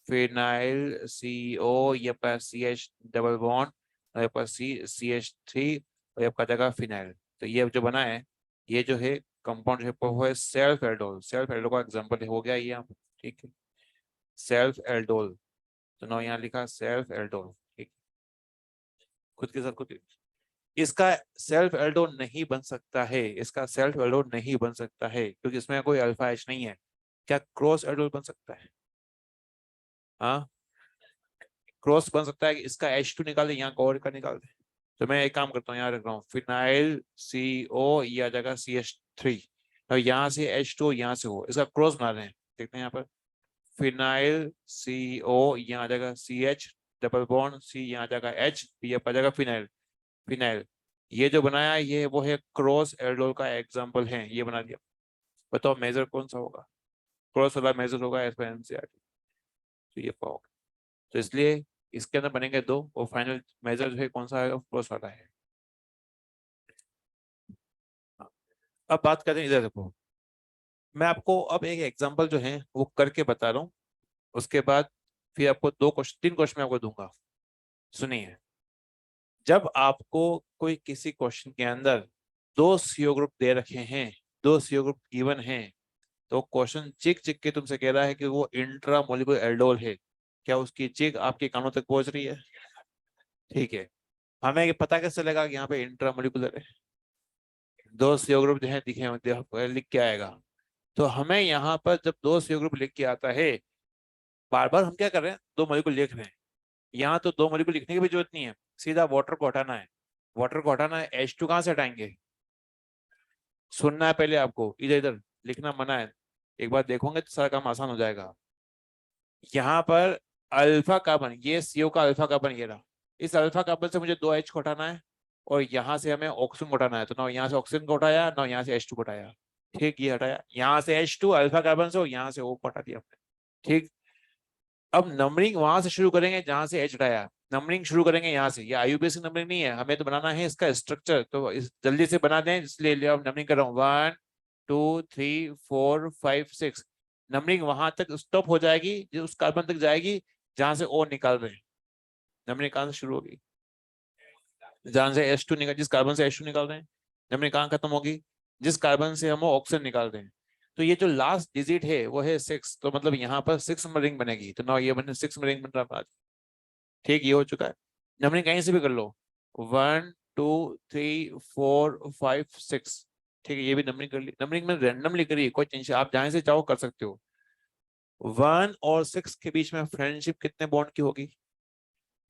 फिनाइल CO, ये आपका CH डबल बॉन्ड, और ये आपका CH3, और ये आपका जगह फिनाइल। तो ये जो बना है, ये जो है कंपाउंड है वो है सेल्फ एल्डोल। सेल्फ एल्डोल का एग्जांपल हो गया ये यहाँ, ठीक है, सेल्फ एल्डोल। तो ना यहाँ लिखा सेल्फ एल्डोल, ठीक, खुद के साथ खुद। इसका सेल्फ एल्डोल नहीं बन सकता है, इसका सेल्फ एल्डोल नहीं बन सकता है क्योंकि इसमें कोई अल्फा एच नहीं है। क्या क्रॉस एल्डोल बन सकता है? हाँ, क्रॉस बन सकता है कि इसका H2 निकाल दे, यहाँ का और का निकाल दे। तो मैं एक काम करता हूँ, यहाँ रख रहा हूँ फिनाइल CO, ये आ जाएगा CH3, और यहाँ से H2 यहाँ से हो, इसका क्रॉस बना रहे हैं। देखते हैं यहाँ पर, फिनाइल CO, यहाँ आ जाएगा CH डबल बॉन्ड, C यहाँ आ जाएगा H, ये आ जाएगा फिनाइल। फिनाइल ये जो बनाया ये वो है क्रॉस एल्डोल का एग्जांपल है, ये बना दिया। बताओ मेजर कौन सा होगा? क्रॉस वाला मेजर होगा एस बाय एनसीईआरटी। तो ये पाओगे, तो इसलिए इसके अंदर बनेंगे दो, और फाइनल मेजर जो है कौन सा आएगा? क्रॉस वाला है। हाँ, अब बात करें, इधर देखो, मैं आपको अब एक एग्जांपल जो है वो करके बता रहा हूँ, उसके बाद फिर आपको 3 क्वेश्चन मैं आपको दूंगा। सुनिए, जब आपको कोई किसी क्वेश्चन के अंदर दो सीओ ग्रुप दे रखे हैं, दो सीओ ग्रुप गिवन हैं, तो क्वेश्चन चिक चिक के तुमसे कह रहा है कि वो इंट्रा मोलिकुलर एल्डोल है, क्या उसकी चिक आपके कानों तक पहुंच रही है? ठीक है, हमें ये पता कैसे लगा कि यहाँ पे इंट्रा मोलिकुलर है? दो सीओ ग्रुप जो है दिखे लिख के आएगा। तो हमें यहाँ पर जब दो सीओ ग्रुप लिख के आता है, बार बार हम क्या कर रहे हैं, दो मॉलिक्यूल लिख रहे हैं। यहाँ तो दो मॉलिक्यूल लिखने की भी जरूरत नहीं है, सीधा वाटर को हटाना है। वाटर को हटाना है, H2 कहाँ से हटाएंगे? सुनना है पहले आपको, इधर इधर लिखना मना है। एक बार देखोगे तो सारा काम आसान हो जाएगा। यहाँ पर अल्फा कार्बन, ये CO का अल्फा कार्बन ये रहा, इस अल्फा कार्बन से मुझे दो H को हटाना है, और यहाँ से हमें ऑक्सीजन को हटाना है। तो ना यहाँ से ऑक्सीजन को हटाया, ना यहाँ से H2 को हटाया। ठीक, ये हटाया, यहाँ से H2 अल्फा कार्बन से, और यहाँ से O को हटा दिया हमने। ठीक, अब नंबरिंग वहां से शुरू करेंगे जहां से H हटाया। नंबरिंग शुरू करेंगे यहाँ से, ये IUPAC नंबरिंग नहीं है, हमें तो बनाना है इसका स्ट्रक्चर, तो इस जल्दी से बना दें, इसलिए नंबरिंग कर रहा हूँ। 1 2 3 4 5 6। नंबरिंग वहां तक स्टॉप हो जाएगी, जो उस कार्बन तक जाएगी जहां से O निकाल रहे हैं। नंबरिंग कहां से शुरू होगी? जहां से H2 निकाल, जिस कार्बन से H2 निकाल रहे हैं। नंबरिंग कहाँ खत्म होगी? जिस कार्बन से हम ऑक्सीजन निकाल रहे हैं। तो ये जो लास्ट डिजिट है वो है 6, तो मतलब यहाँ पर 6 नंबर रिंग बनेगी, तो ना ये बने 6 नंबर रिंग बन रहा है। ठीक, ये हो चुका है। नंबरिंग कहीं से भी कर लो, 1 2 3 4 5 6। ठीक है, ये भी नंबरिंग कर ली। नंबरिंग में रैंडमली करिए, कोई टेंशन, आप जहां से चाहो कर सकते हो। 1 और 6 के बीच में फ्रेंडशिप कितने बॉन्ड की होगी?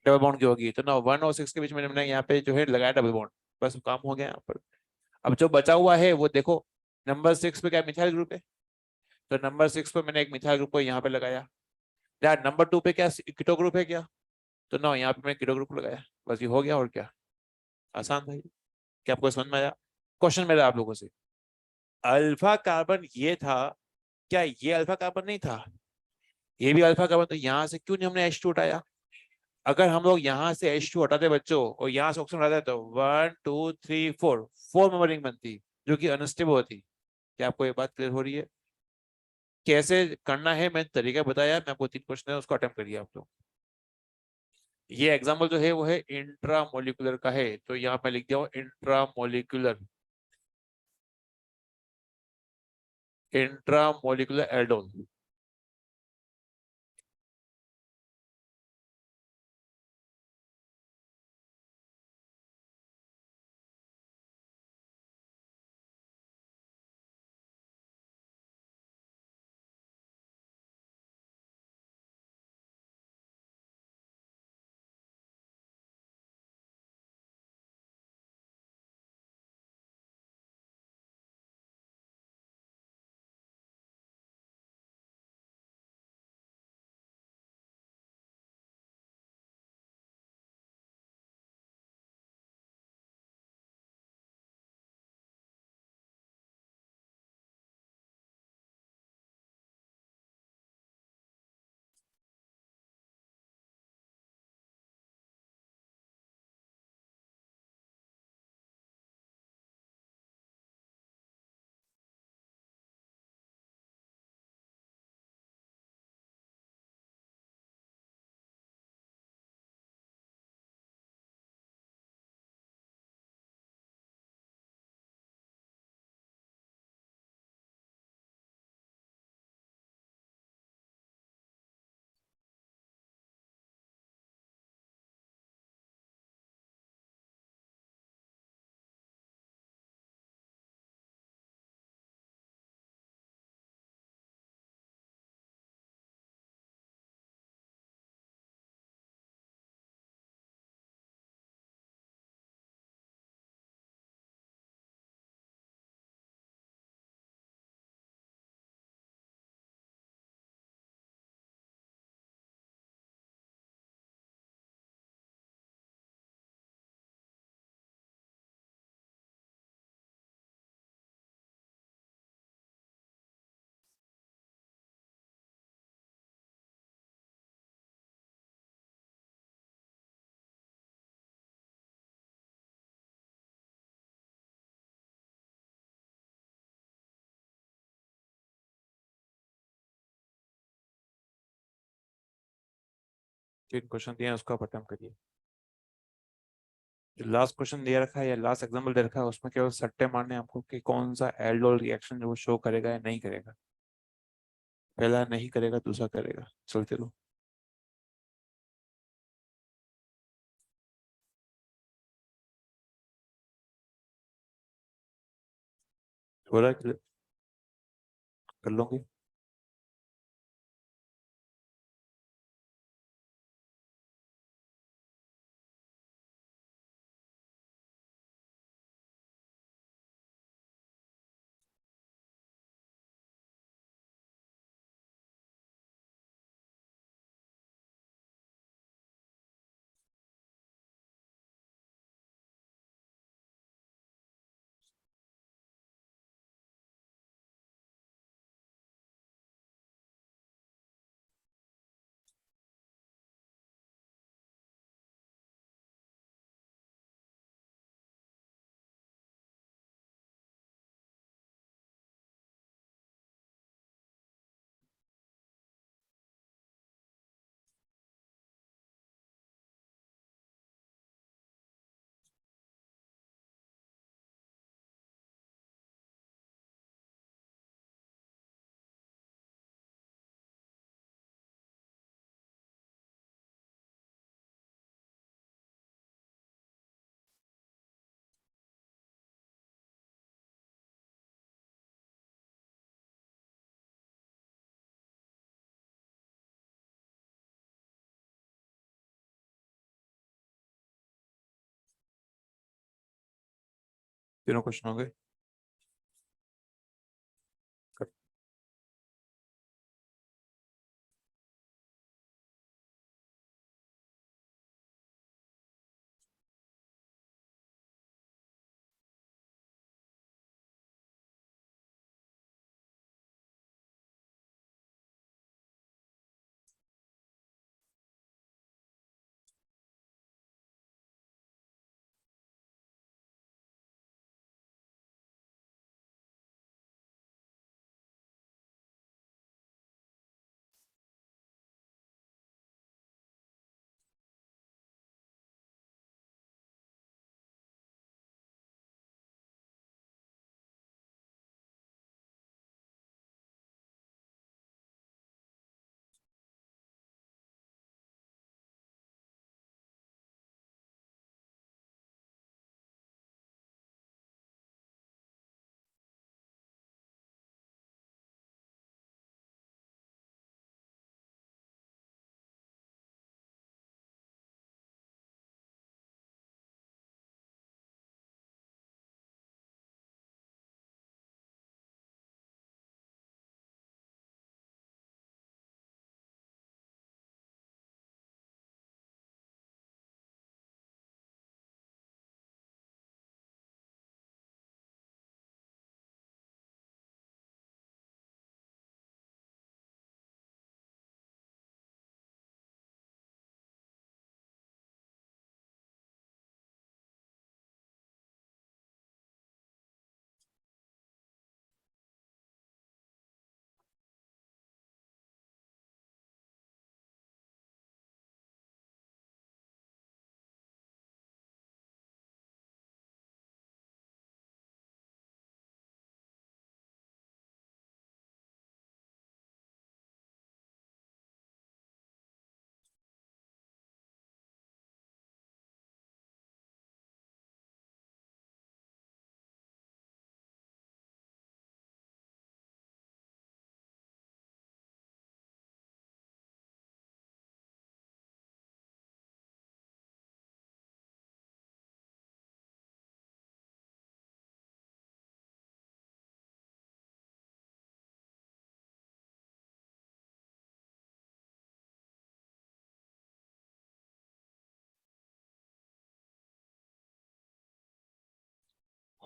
डबल बॉन्ड की होगी। तो ना 1 और 6 के बीच में मैंने यहाँ पे जो है लगाया डबल बॉन्ड, बस काम हो गया यहाँ पर। अब जो बचा हुआ है वो देखो, नंबर 6 पे क्या मिथाइल ग्रुप है, तो नंबर 6 पे मैंने एक मिथाइल ग्रुप को यहाँ पे लगाया। यार नंबर 2 पे क्या कीटो ग्रुप है क्या? तो ना यहाँ पे मैंने कीटो ग्रुप लगाया, बस ये हो गया, और क्या। आसान भाई, क्या आपको समझ में आया? क्वेश्चन मेरा आप लोगों से, अल्फा कार्बन ये था, क्या ये अल्फा कार्बन नहीं था? ये भी अल्फा कार्बन, तो यहाँ से क्यों नहीं हमने H2 उठाया? अगर हम लोग यहाँ से H2 हटाते बच्चों और यहाँ से ऑक्सीजन हटाते तो 1 2 3 4 4 मेंबर रिंग बनती, जो कि अनस्टेबल होती। क्या आपको ये बात क्लियर हो रही है? कैसे करना है मैंने तरीका बताया, मैं आपको 3 क्वेश्चन है उसको अटेम्प्ट करिए आप लोग। ये एग्जाम्पल जो है वो है इंट्रामोलिकुलर का है, तो यहाँ पे लिख दिया हूँ इंट्रामोलिकुलर, इंट्रामोलिकुलर एल्डोल। तीन क्वेश्चन दिए हैं उसको आप अटेम्प्ट करिए। जो लास्ट क्वेश्चन दे रखा है या लास्ट एग्जाम्पल दे रखा है उसमें केवल सट्टे मारने हैं आपको कि कौन सा एल्डोल रिएक्शन जो वो शो करेगा या नहीं करेगा। पहला नहीं करेगा, दूसरा करेगा। चलते रहो। हो रहा है clear? कर लोगे? तीनों क्वेश्चन हो गए? कर-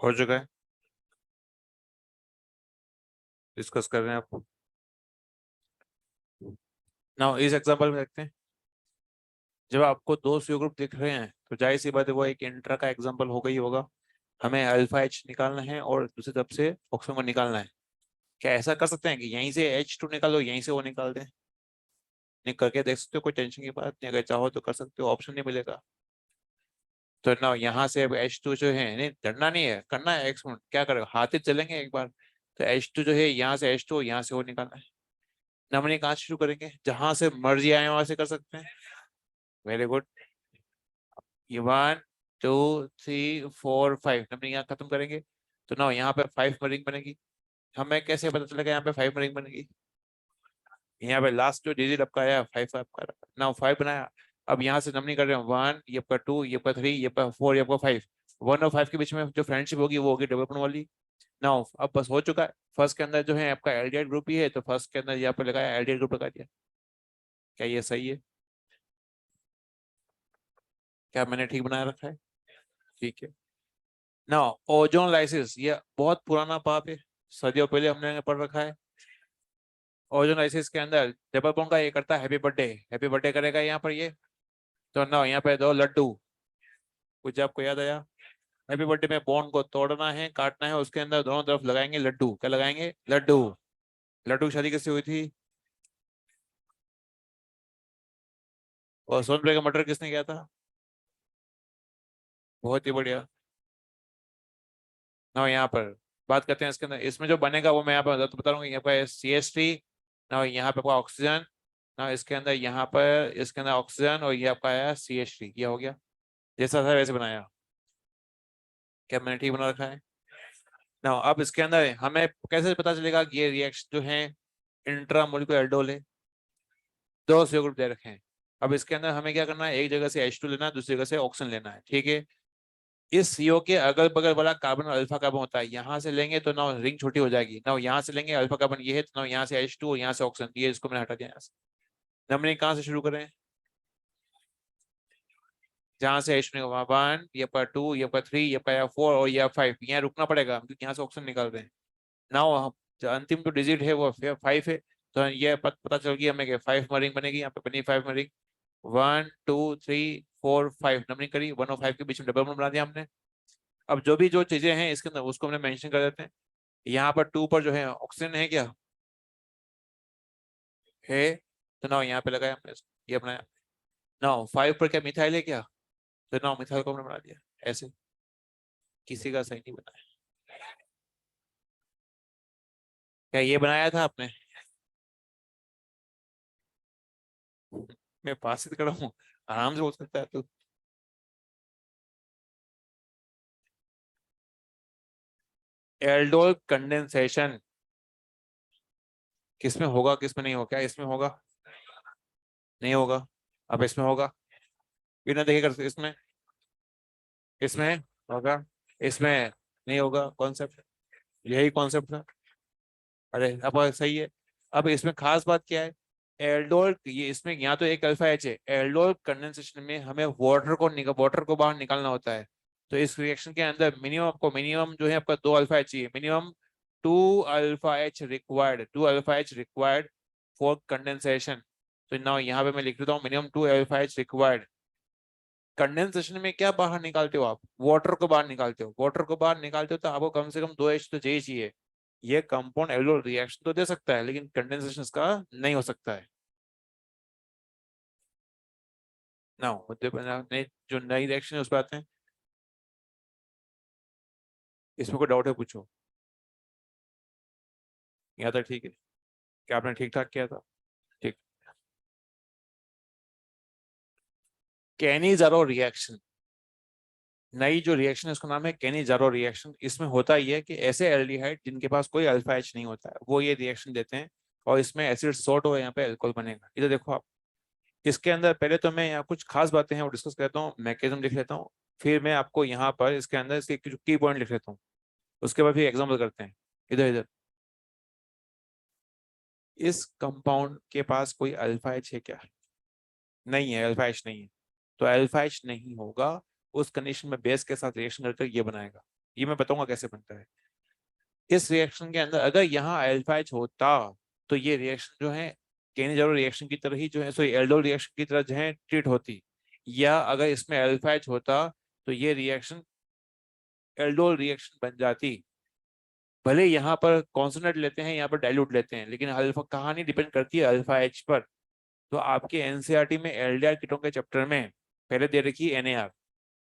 हो चुका है, डिस्कस कर रहे हैं आप। नाउ इस एग्जांपल में देखते हैं, जब आपको दो CO ग्रुप दिख रहे हैं तो जाहिर सी बात है वो एक इंट्रा का एग्जांपल होगा ही होगा। हमें अल्फा H निकालना है और दूसरी तरफ से ऑक्सीजन को निकालना है। क्या ऐसा कर सकते हैं कि यहीं से H2 निकालो, यहीं से वो निकाल दें? नहीं, करके देख सकते हो, कोई टेंशन की बात नहीं, अगर चाहो तो कर सकते हो, ऑप्शन नहीं मिलेगा। तो ना यहाँ से अब H2 जो है, नहीं डरना नहीं है, करना है एक्सपेरिमेंट, क्या करेगा, हाथ ही चलेंगे एक बार। तो H2 जो है यहाँ से H2, यहाँ से वो निकालना है। नमनी कहाँ से शुरू करेंगे, जहां से मर्जी आए वहां से कर सकते हैं। Very good. ये 1 2 3 4 5 नंबरिंग यहाँ खत्म करेंगे। तो ना यहाँ पे 5 नंबरिंग बनेगी। हमें कैसे पता चलेगा यहाँ पे 5 नंबरिंग बनेगी? यहाँ पे लास्ट जो डिजिट आपका आया 5 आपका ना 5 बनाया। अब यहाँ से नंबरिंग कर रहे हैं 1, ये आपका 2, ये आपका 3, ये आपका 4, ये आपका 5। 1 और 5 के बीच में जो फ्रेंडशिप होगी वो होगी डेवलपमेंट वाली। ना अब बस हो चुका है। फर्स्ट के अंदर जो है आपका एल्डिहाइड ग्रुप ही है, तो फर्स्ट के अंदर यहाँ पे लगाया एल्डिहाइड ग्रुप लगा दिया। क्या ये सही है? क्या मैंने ठीक बनाया रखा है? ठीक है। ना ओजोन लाइसिस ये बहुत पुराना पाप है, सदियों पहले हमने पढ़ रखा है। ओजोन लाइसिस के अंदर डबल बॉन्ड का ये करता है हैप्पी बर्थडे, हैप्पी बर्थडे करेगा यहाँ पर ये। तो ना यहाँ पे दो लड्डू, कुछ आपको याद आया? हैप्पी बर्थडे में बॉन्ड को तोड़ना है, काटना है, उसके अंदर दोनों तरफ लगाएंगे लड्डू, क्या लगाएंगे, लड्डू। लड्डू की शादी किससे हुई थी? और सोनप्रे का मर्डर किसने किया था? बहुत ही बढ़िया। ना यहाँ पर बात करते हैं इसके अंदर, इसमें जो बनेगा वो मैं यहाँ पर बता रहा हूँ। यहाँ पर CH3, ना यहाँ पे आपका ऑक्सीजन, ना इसके अंदर यहाँ पर इसके अंदर ऑक्सीजन, और ये आपका आया CH3, ये हो गया। जैसा था वैसे बनाया। क्या मैंने ठीक बना रखा है? ना अब इसके अंदर हमें कैसे पता चलेगा कि ये रिएक्शन जो है इंट्रा मोलिकुलर एल्डोल है? दो CO ग्रुप दे रखे हैं। अब इसके अंदर हमें क्या करना है, एक जगह से H2 लेना है, दूसरी जगह से ऑक्सीजन लेना है, ठीक है। इस CO के अगल बगल वाला कार्बन अल्फा कार्बन होता है, यहाँ से लेंगे तो ना रिंग छोटी हो जाएगी, ना यहाँ से लेंगे अल्फा कार्बन ये है, तो ना यहाँ से H2 और यहाँ से ऑक्सीजन, ये इसको मैंने हटा दिया यहाँ से। नंबरिंग कहाँ से शुरू करें? जहां से H निकला 1, ये पर 2, ये पर 3, ये पर 4 और ये 5, यहाँ रुकना पड़ेगा क्योंकि यहाँ से ऑक्सीजन निकाल रहे हैं। नाउ जो अंतिम जो डिजिट है वो 5 है। तो ये पता चल गया हमें कि 5 मरिंग बनेगी, यहाँ पे बनी 5 मरिंग। 1 2 3 4 5 नंबरिंग करी, 1 और 5 के बीच में डबल बॉन्ड बना दिया हमने। अब जो भी जो चीजें हैं इसके अंदर उसको हमने मेंशन कर देते हैं। यहाँ पर 2 पर जो है ऑक्सीजन है क्या? है। तो ना यहाँ पे लगाया हमने ये बनाया। ना 5 पर क्या मिथाइल है क्या? तो ना मिथाइल को हमने बना दिया ऐसे। किसी का सही नहीं बनाया। क्या ये बनाया था आपने? मैं पास ही खड़ा हूँ, आराम से हो सकता है तो। एल्डोल कंडेंसेशन किसमें होगा, किसमें नहीं होगा? क्या इसमें होगा? नहीं होगा। अब इसमें होगा, बिना देखे कर सकते इसमें। इसमें होगा, इसमें नहीं होगा। कॉन्सेप्ट यही कॉन्सेप्ट था। अरे अब सही है। अब इसमें खास बात क्या है, एल्डोल ये इसमें यहाँ तो एक अल्फा H है, एल्डोल कंडेंसेशन में हमें वाटर को बाहर निकालना होता है। तो इस रिएक्शन के अंदर मिनिमम जो है आपका 2 अल्फा H चाहिए, minimum 2 alpha H required for condensation. तो ना यहाँ पे मैं लिख देता हूँ minimum 2 alpha H required. Condensation में क्या बाहर निकालते हो आप? वाटर को बाहर निकालते हो, वाटर को बाहर निकालते हो तो आपको कम से कम 2 H तो चाहिए। ये कंपाउंड एल्डोल रिएक्शन तो दे सकता है लेकिन कंडेंसेशन का नहीं हो सकता है। ना मुद्दे पर नहीं, जो नई रिएक्शन है उस पर आते हैं। इसमें कोई डाउट है पूछो। यहाँ तक ठीक है? क्या आपने ठीक ठाक किया था? ठीक। कैनिजारो रिएक्शन, नई जो रिएक्शन है उसका नाम है कैनिजारो रिएक्शन। इसमें होता ही है कि ऐसे एल्डिहाइड जिनके पास कोई अल्फा H नहीं होता है वो ये रिएक्शन देते हैं, और इसमें एसिड सोर्ट हो यहाँ पे अल्कोहल बनेगा। इधर देखो आप, इसके अंदर पहले तो मैं यहाँ कुछ खास बातें हैं वो डिस्कस करता हूँ, मैकेनिज्म लिख लेता हूँ। फिर मैं आपको यहाँ पर इसके अंदर इसके कुछ की पॉइंट लिख लेता हूँ। उसके बाद फिर एग्जाम्पल करते हैं। इधर इधर, इस कंपाउंड के पास कोई अल्फा H है क्या? नहीं है, अल्फा H नहीं है। तो अल्फा H नहीं होगा, उस कंडीशन में बेस के साथ रिएक्शन करके ये बनाएगा। ये मैं बताऊंगा कैसे बनता है। इस रिएक्शन के अंदर अगर यहाँ अल्फा एच होता तो ये रिएक्शन जो है केनिज़ारो रिएक्शन की तरह ही जो है, सॉरी एल्डोल रिएक्शन की तरह जो है ट्रीट होती। या अगर इसमें अल्फा एच होता तो ये रिएक्शन एल्डोल रिएक्शन बन जाती। भले यहाँ पर कॉन्सोनेंट लेते हैं, यहाँ पर डाइल्यूट लेते हैं, लेकिन अल्फा कहानी डिपेंड करती है अल्फा एच पर। तो आपके एनसीईआरटी में एलडीआर कीटोन के चैप्टर में पहले दे रखी है एनएआर,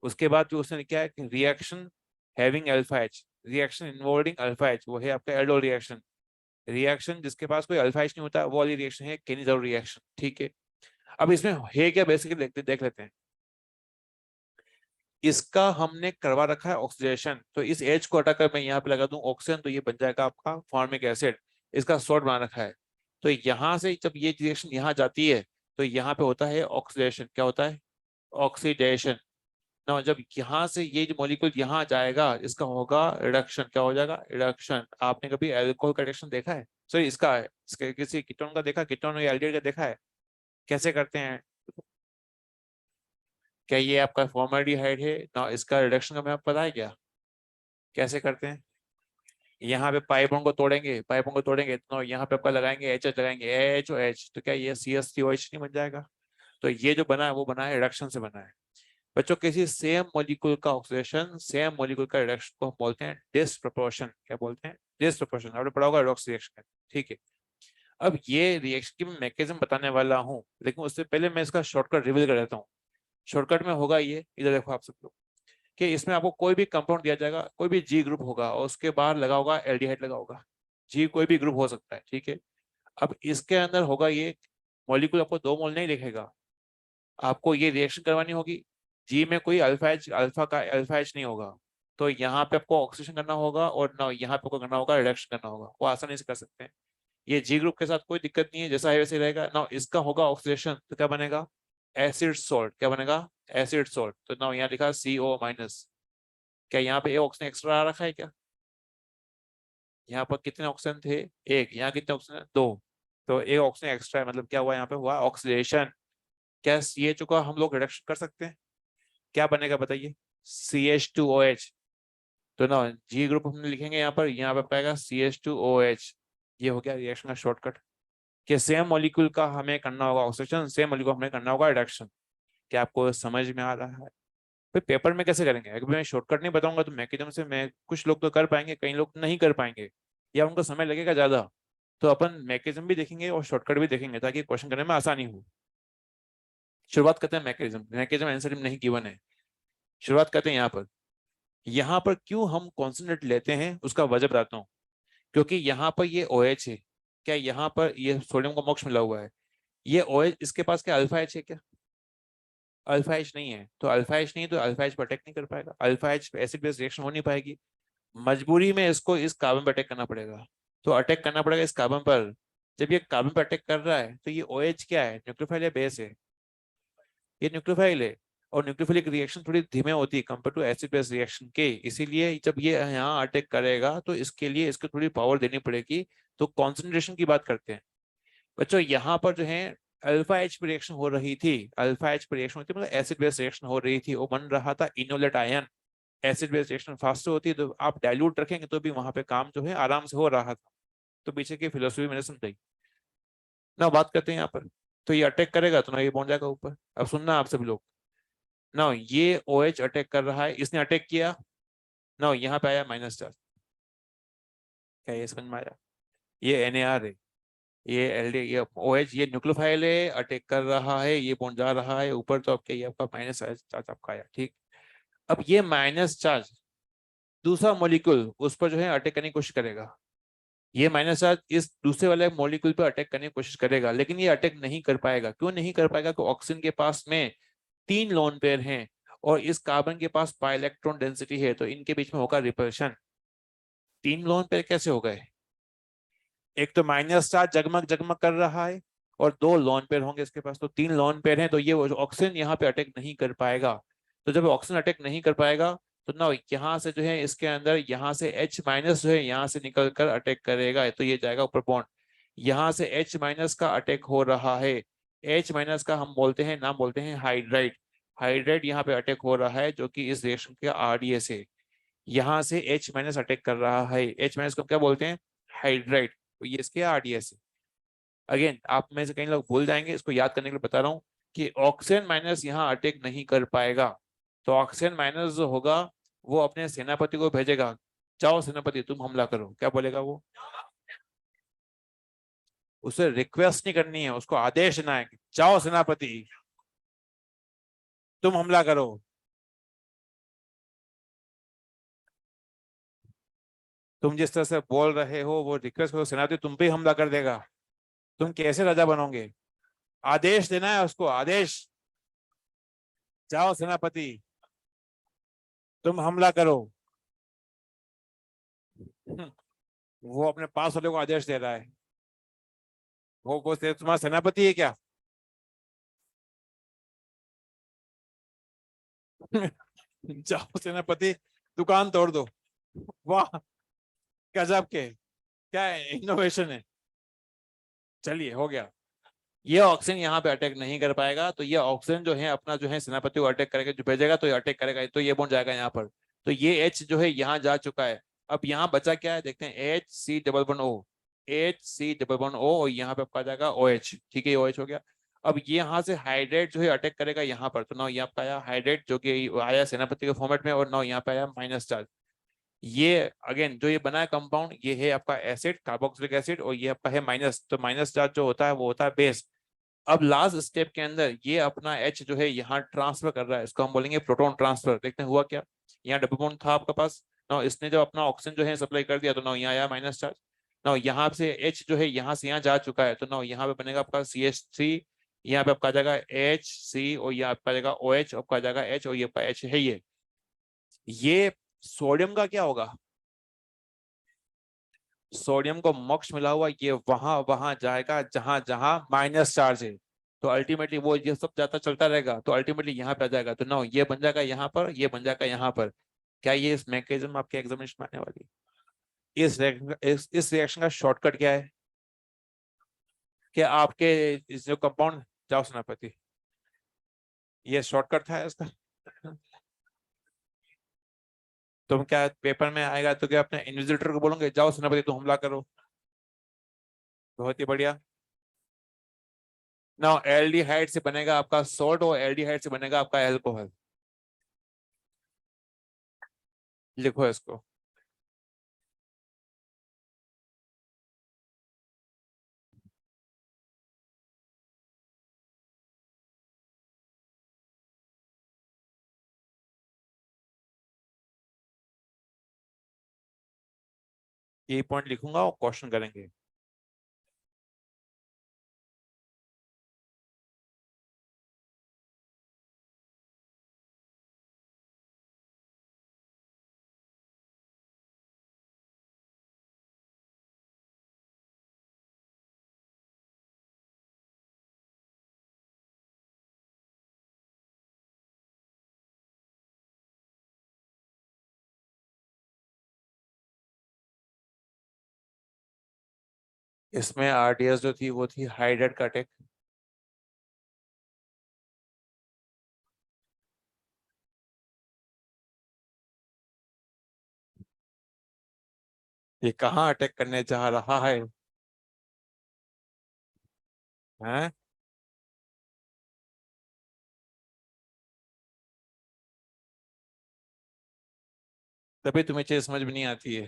उसके बाद जो उसने लिखा है reaction having alpha H, reaction involving alpha H, वो है आपका एल्डोल रिएक्शन। रिएक्शन जिसके पास कोई अल्फा एच नहीं होता वो वाली रिएक्शन है केनिज़ारो रिएक्शन, ठीक है। अब इसमें है क्या बेसिकली देख लेते हैं। इसका हमने करवा रखा है ऑक्सीडेशन, तो इस एच को हटाकर मैं यहाँ पे लगा दूं ऑक्सीजन, तो ये बन जाएगा आपका फॉर्मिक एसिड। इसका सॉल्ट बना रखा है। तो यहाँ से जब ये रिएक्शन यहाँ जाती है तो यहाँ पे होता है ऑक्सीडेशन। क्या होता है? ऑक्सीडेशन ना। जब यहाँ से ये जो मॉलिक्यूल यहाँ जाएगा इसका होगा रिडक्शन। क्या हो जाएगा? रिडक्शन। आपने कभी एल्कोहल का रिडक्शन देखा है? सॉरी इसका है, इसके किसी कीटोन का देखा, कीटोन या एल्डिहाइड का देखा है? कैसे करते हैं? क्या ये आपका फॉर्मल्डिहाइड है ना, इसका रिडक्शन का मैं आपको पता है क्या कैसे करते हैं? यहाँ पे पाइपों को तोड़ेंगे तो यहाँ पे आपका लगाएंगे एच एच, लगाएंगे एच ओ एच, तो क्या ये C S C O H नहीं बन जाएगा? तो ये जो बना है वो बना है रिडक्शन से बना है। बच्चों किसी सेम मॉलिक्यूल का ऑक्सीडेशन सेम मॉलिक्यूल का रिडक्शन को हम बोलते हैं डिसप्रपोर्शन। क्या बोलते हैं? डिसप्रपोर्शन। आपने पढ़ा होगा रिडॉक्स रिएक्शन, ठीक है। अब ये रिएक्शन की मैं मैकेनिज्म बताने वाला हूँ, लेकिन उससे पहले मैं इसका शॉर्टकट रिवील कर देता हूँ। शॉर्टकट में होगा ये, इधर देखो आप सब लोग, कि इसमें आपको कोई भी कंपाउंड दिया जाएगा, कोई भी जी ग्रुप होगा और उसके बाहर लगा होगा एल्डिहाइड लगा होगा। जी कोई भी ग्रुप हो सकता है, ठीक है। अब इसके अंदर होगा ये मॉलिक्यूल, आपको दो मोल नहीं लिखेगा, आपको ये रिएक्शन करवानी होगी। जी में कोई अल्फा एच, अल्फा का अल्फा एच नहीं होगा, तो यहाँ पे आपको ऑक्सीडेशन करना होगा और ना यहाँ पे आपको करना होगा रिडक्शन करना होगा। वो आसानी से कर सकते हैं। ये जी ग्रुप के साथ कोई दिक्कत नहीं है, जैसा है वैसे रहेगा ना। इसका होगा ऑक्सीडेशन तो क्या बनेगा? Acid salt. क्या बनेगा? Acid salt. तो ना यहाँ लिखा CO-। क्या यहाँ पे ऑक्सीजन एक्स्ट्रा आ रखा है क्या? यहाँ पर कितने ऑक्सीजन थे? एक। यहाँ कितने ऑक्सीजन? दो। तो एक ऑक्सीजन एक्स्ट्रा है, मतलब क्या हुआ? यहाँ पे हुआ ऑक्सीडेशन। क्या CH का हम लोग रिडक्शन कर सकते हैं? क्या बनेगा बताइए? CH2OH। तो ना जी ग्रुप हमने लिखेंगे यहाँ पर पाएगा CH2OH। ये हो गया रिएक्शन का शॉर्टकट, कि सेम मॉलिक्यूल का हमें करना होगा ऑक्सीडेशन, सेम मॉलिक्यूल हमें करना होगा रिडक्शन। क्या आपको समझ में आ रहा है? फिर पेपर में कैसे करेंगे? अगर मैं शॉर्टकट नहीं बताऊंगा तो मैकेनिज्म से मैं कुछ लोग तो कर पाएंगे, कई लोग नहीं कर पाएंगे, या उनको समय लगेगा ज्यादा। तो अपन मैकेनिज्म भी देखेंगे और शॉर्टकट भी देखेंगे ताकि क्वेश्चन करने में आसानी हो। शुरुआत करते हैं मैकेनिज्म। मैकेनिज्म आंसर नहीं गिवन है, शुरुआत करते हैं यहाँ पर। यहाँ पर क्यों हम कॉन्सेंट्रेट लेते हैं उसका वजह बताता हूँ। क्योंकि यहाँ पर ये OH है। क्या यहाँ पर ये सोडियम का मोक्ष मिला हुआ है? ये OH, इसके पास क्या अल्फा एच है क्या? अल्फा एच नहीं है। तो अल्फा एच नहीं है तो अल्फा एच पर अटैक नहीं कर पाएगा, alpha H acid base reaction हो नहीं पाएगी। मजबूरी में इसको इस कार्बन पर अटैक करना पड़ेगा। तो अटैक करना पड़ेगा इस कार्बन पर। जब ये कार्बन पर अटैक कर रहा है तो ये OH क्या है? न्यूक्लियोफाइल या बेस है? ये न्यूक्लियोफाइल है। और न्यूक्लियोफिलिक रिएक्शन थोड़ी धीमे होती है compare to acid base reaction के, इसीलिए जब ये यहाँ अटैक करेगा तो इसके लिए इसको थोड़ी पावर देनी पड़ेगी। तो कॉन्सेंट्रेशन की बात करते हैं बच्चों। यहाँ पर जो है अल्फा एच पर रिएक्शन हो रही थी, अल्फा एच पर रिएक्शन होती है मतलब एसिड बेस रिएक्शन हो रही थी, वो बन रहा था enolate ion. Acid base reaction fast होती है तो आप डाइल्यूट रखेंगे तो भी वहां पे काम जो है आराम से हो रहा था। तो पीछे की फिलोसफी मैंने समझाई ना। बात करते हैं यहाँ पर। तो ये अटैक करेगा तो ना ये पहुंच जाएगा ऊपर। अब सुनना आप सभी लोग ना, ये OH अटैक कर रहा है, इसने अटैक किया ना, यहाँ पे आया माइनस चार्ज। क्या ये समझ में आया? ये NAR है, ये LD, ये OH, ये न्यूक्लियोफाइल है, अटैक कर रहा है, ये पहुंच जा रहा है ऊपर, तो अब क्या ये आपका माइनस चार्ज आपका आया, ठीक। अब ये माइनस चार्ज दूसरा मॉलिक्यूल उस पर जो है अटैक करने की कोशिश करेगा। ये माइनस चार्ज इस दूसरे वाले मॉलिक्यूल पर अटैक करने की कोशिश करेगा, लेकिन ये अटैक नहीं कर पाएगा। क्यों नहीं कर पाएगा? कि ऑक्सीजन के पास में 3 लोन पेयर हैं और इस कार्बन के पास पाई इलेक्ट्रॉन डेंसिटी है, तो इनके बीच में होगा रिपल्शन। 3 लोन पेयर कैसे हो गए? एक तो माइनस चार्ज जगमग जगमग कर रहा है और 2 लोन पेयर होंगे इसके पास, तो 3 लोन पेयर हैं, तो ये ऑक्सीजन यहाँ पे अटैक नहीं कर पाएगा। तो जब ऑक्सीजन अटैक नहीं कर पाएगा तो ना यहाँ से जो है इसके अंदर यहाँ से H- जो है यहाँ से निकल कर अटैक करेगा, तो ये जाएगा ऊपर बॉन्ड। यहाँ से H- का अटैक हो रहा है। H- का हम बोलते हैं, नाम बोलते हैं हाइड्राइड। हाइड्राइड यहाँ पे अटैक हो रहा है जो कि इस रिएक्शन के RDS है। यहाँ से H माइनस अटैक कर रहा है, H माइनस को क्या बोलते हैं, हाइड्राइड, तो ये इसके RDS है। अगेन आप में से कई लोग भूल जाएंगे, इसको याद करने के लिए बता रहा हूँ कि ऑक्सीजन माइनस यहाँ अटैक नहीं कर पाएगा। तो ऑक्सीजन माइनस जो होगा वो अपने सेनापति को भेजेगा, जाओ सेनापति तुम हमला करो, क्या बोलेगा वो, उसे रिक्वेस्ट नहीं करनी है, उसको आदेश देना है कि जाओ सेनापति तुम हमला करो। तुम जिस तरह से बोल रहे हो वो रिक्वेस्ट करो, सेनापति तुम पे ही हमला कर देगा, तुम कैसे राजा बनोगे, आदेश देना है उसको, आदेश, जाओ सेनापति तुम हमला करो। वो अपने पास वाले को आदेश दे रहा है, वो तुम्हारा सेनापति है क्या। जाओ सेनापति दुकान तोड़ दो। वाह, गजब के, क्या इनोवेशन है। चलिए हो गया, ये ऑक्सीजन यहाँ पे अटैक नहीं कर पाएगा, तो ये ऑक्सीजन जो है अपना जो है सेनापति को अटैक करेगा, जो भेजेगा तो ये अटैक करेगा, तो ये बन जाएगा यहाँ पर। तो ये एच जो है यहाँ जा चुका है। अब यहाँ बचा क्या है देखते हैं, HC डबल HC डबल और यहाँ पे आपका आ जाएगा OH, ठीक है, OH हो गया। अब ये यहाँ से हाइड्रेट जो है अटैक करेगा यहाँ पर, तो ना यहाँ पे आया हाइड्रेट जो कि आया सेनापति के फॉर्मेट में, और ना यहाँ पे आया माइनस चार्ज। ये अगेन जो ये बना है कंपाउंड, ये है आपका एसिड, कार्बोक्सिलिक एसिड, और ये आपका है माइनस, तो माइनस चार्ज जो होता है वो होता है बेस। अब लास्ट स्टेप के अंदर ये अपना H जो है यहाँ ट्रांसफर कर रहा है, इसको हम बोलेंगे प्रोटॉन ट्रांसफर। देखते हैं हुआ क्या, यहाँ डबल बॉन्ड था आपके पास ना, इसने जब अपना ऑक्सीजन जो है सप्लाई कर दिया तो ना यहाँ आया माइनस चार्ज, ना यहाँ से H जो है यहाँ से यहाँ जा चुका है, तो ना यहाँ पे बनेगा आपका CH3, यहाँ पे आपका आ जाएगा HC, और यहाँ आपका आ जाएगा OH, आपका आ जाएगा H, और ये आपका H है ये सोडियम का क्या होगा, सोडियम को मोक्ष मिला हुआ, ये वहां वहां जाएगा जहां जहां माइनस चार्ज है, तो अल्टीमेटली वो ये सब जाता चलता रहेगा, तो अल्टीमेटली यहाँ पे आ जाएगा, तो ना ये बन जाएगा यहाँ पर, ये बन जाएगा यहाँ पर। क्या ये इस मैकेनिज्म आपके एग्जामिनेशन में आने वाली है, इस रिएक्शन का शॉर्टकट क्या है, कि आपके इस जो कंपाउंड, जाओ सेनापति, ये शॉर्टकट था इसका। तुम क्या पेपर में आएगा तो क्या अपने इन्विजिलेटर को बोलोगे जाओ सेनापति तुम हमला करो, बहुत ही बढ़िया। ना एल्डिहाइड से बनेगा आपका सोल्ट, और एल्डिहाइड से बनेगा आपका एल्कोहल, लिखो इसको। ये पॉइंट लिखूंगा और क्वेश्चन करेंगे। इसमें RDS जो थी वो थी हाइड्रेट का अटैक, ये कहाँ अटैक करने जा रहा है, हैं? तभी तुम्हें चीज समझ में नहीं आती है,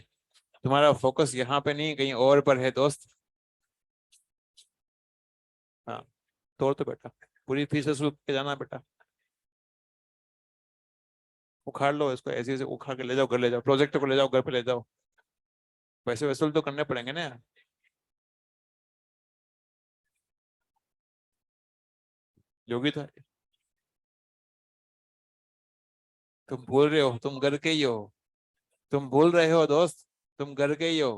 तुम्हारा फोकस यहाँ पे नहीं कहीं और पर है दोस्त। हाँ, तोड़ तो बेटा, पूरी फीस वसूल के जाना बेटा, उखाड़ लो इसको, ऐसे ऐसे उखाड़ के ले जाओ घर, ले जाओ प्रोजेक्ट को, ले जाओ घर पे ले जाओ, पैसे वसूल तो करने पड़ेंगे ना। योगी था, तुम भूल रहे हो, तुम घर के ही हो, तुम भूल रहे हो दोस्त, तुम घर के ही हो,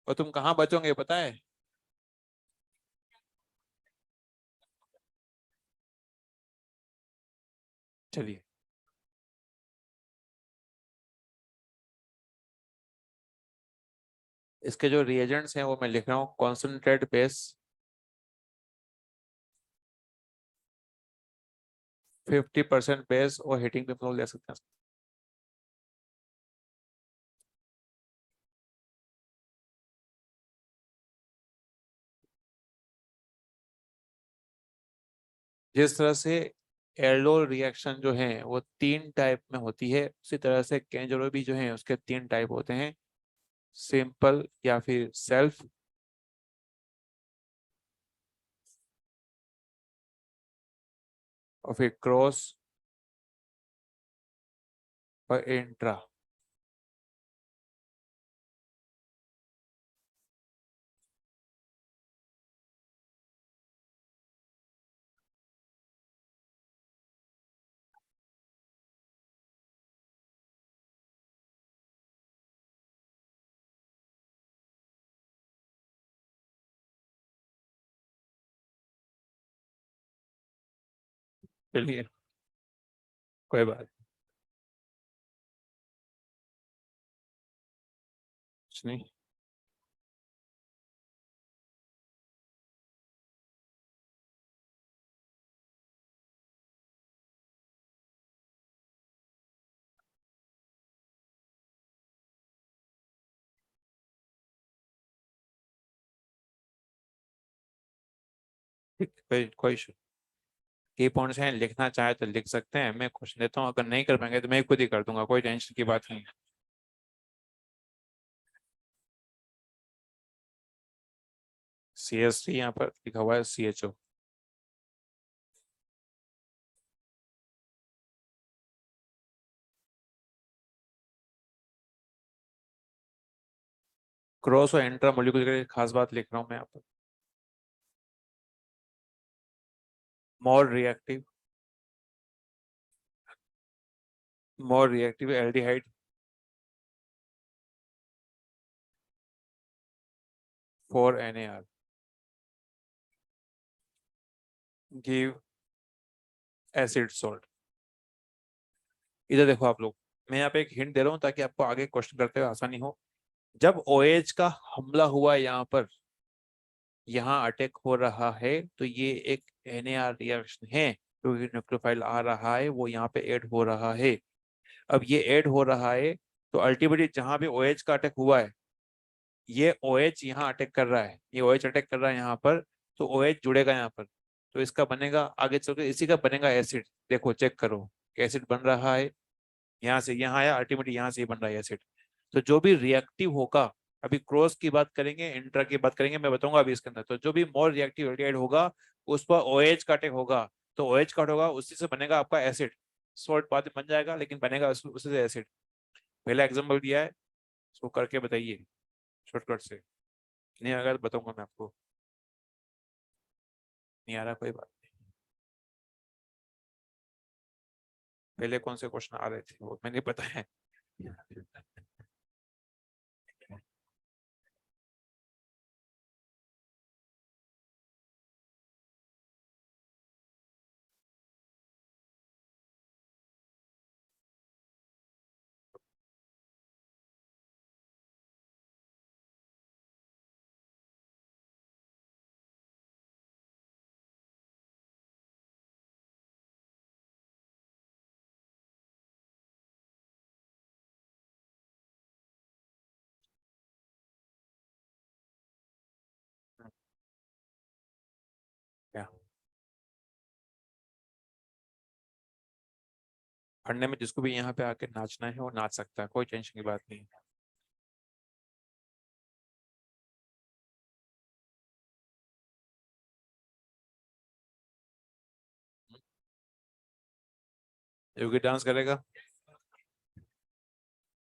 और तुम कहाँ बचोगे पता है। चलिए, इसके जो रिएजेंट्स हैं वो मैं लिख रहा हूँ, कॉन्सेंट्रेट बेस 50% बेस, और हीटिंग भी हम लोग ले सकते हैं। जिस तरह से एल्डोल रिएक्शन जो है वो 3 टाइप में होती है, उसी तरह से केंजरो भी जो है उसके 3 टाइप होते हैं, सिंपल या फिर सेल्फ, और फिर क्रॉस और इंट्रा। चलिए कोई बात नहीं। ठीक, कोई इशू। की पॉइंट्स हैं, लिखना चाहे तो लिख सकते हैं, मैं क्वेश्चन देता हूँ, अगर नहीं कर पाएंगे तो मैं खुद ही कर दूंगा, कोई टेंशन की बात नहीं है। CH3 यहाँ पर लिखा हुआ है CHO। क्रॉस और इंट्रा मोलिकुलर की खास बात लिख रहा हूँ मैं यहाँ पर। More reactive aldehyde 4 NAR give acid salt. इधर देखो आप लोग, मैं यहाँ पे एक हिंट दे रहा हूँ ताकि आपको आगे क्वेश्चन करते हुए आसानी हो। जब OH का हमला हुआ यहाँ पर, यहाँ अटैक हो रहा है, तो ये एक NAR रिएक्शन है, क्योंकि न्यूक्लियोफाइल आ रहा है वो यहाँ पे ऐड हो रहा है। अब ये ऐड हो रहा है तो अल्टीमेटली जहां भी OH का अटैक हुआ है, ये OH यहाँ अटैक कर रहा है, ये OH अटैक कर रहा है यहाँ पर, तो OH जुड़ेगा यहाँ पर, तो इसका बनेगा आगे चल के इसी का बनेगा एसिड। देखो चेक करो, एसिड बन रहा है, यहाँ से यहाँ आया, अल्टीमेटली यहाँ से ही बन रहा है एसिड। तो जो भी रिएक्टिव होगा, अभी क्रॉस की बात करेंगे, इंट्रा की बात करेंगे, मैं बताऊंगा अभी इसके अंदर, तो जो भी मोर रिएक्टिव एल्डिहाइड होगा उस पर OH का अटैक होगा, तो OH का होगा, उसी से बनेगा आपका एसिड। सॉल्ट बाद में बन जाएगा लेकिन बनेगा उसी से एसिड। पहला एग्जाम्पल दिया है, इसको करके बताइए शॉर्टकट से। नहीं आएगा तो बताऊंगा मैं आपको। नहीं आ रहा कोई बात नहीं। पहले कौन से क्वेश्चन आ रहे थे वो मैंने बताया। क्या पढ़ने में जिसको भी यहाँ पे आके नाचना है वो नाच सकता है, कोई टेंशन की बात नहीं है। योगी डांस करेगा,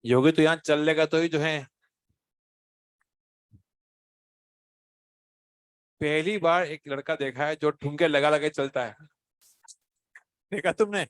योगी तो यहाँ चल लेगा तो ही जो है। पहली बार एक लड़का देखा है जो ठुमके लगा लगा के चलता है, देखा तुमने?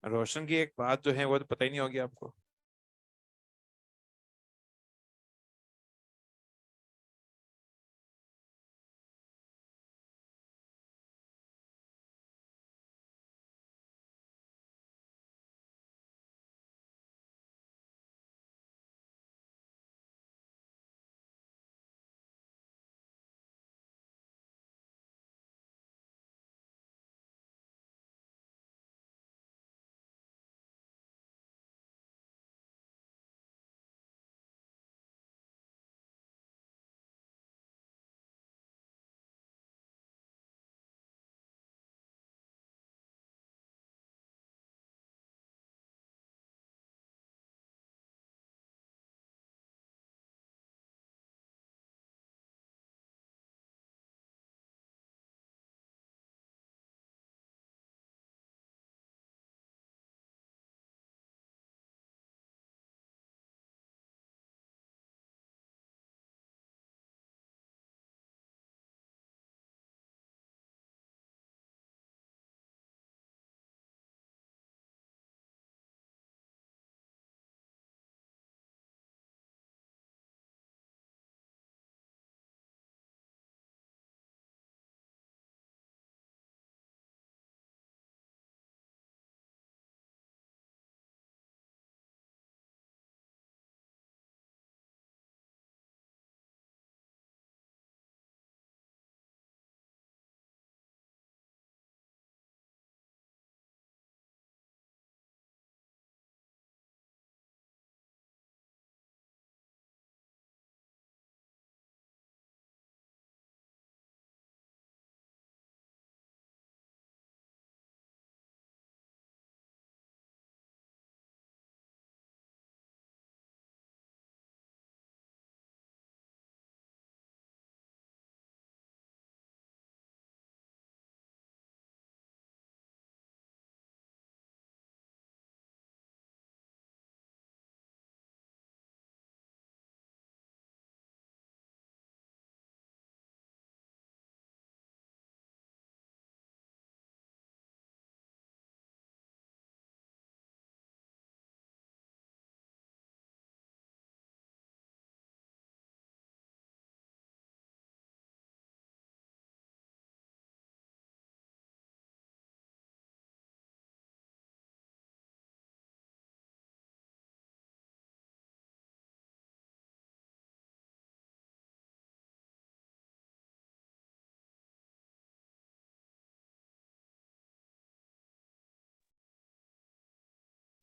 रोशन की एक बात जो है वो तो पता ही नहीं होगी आपको।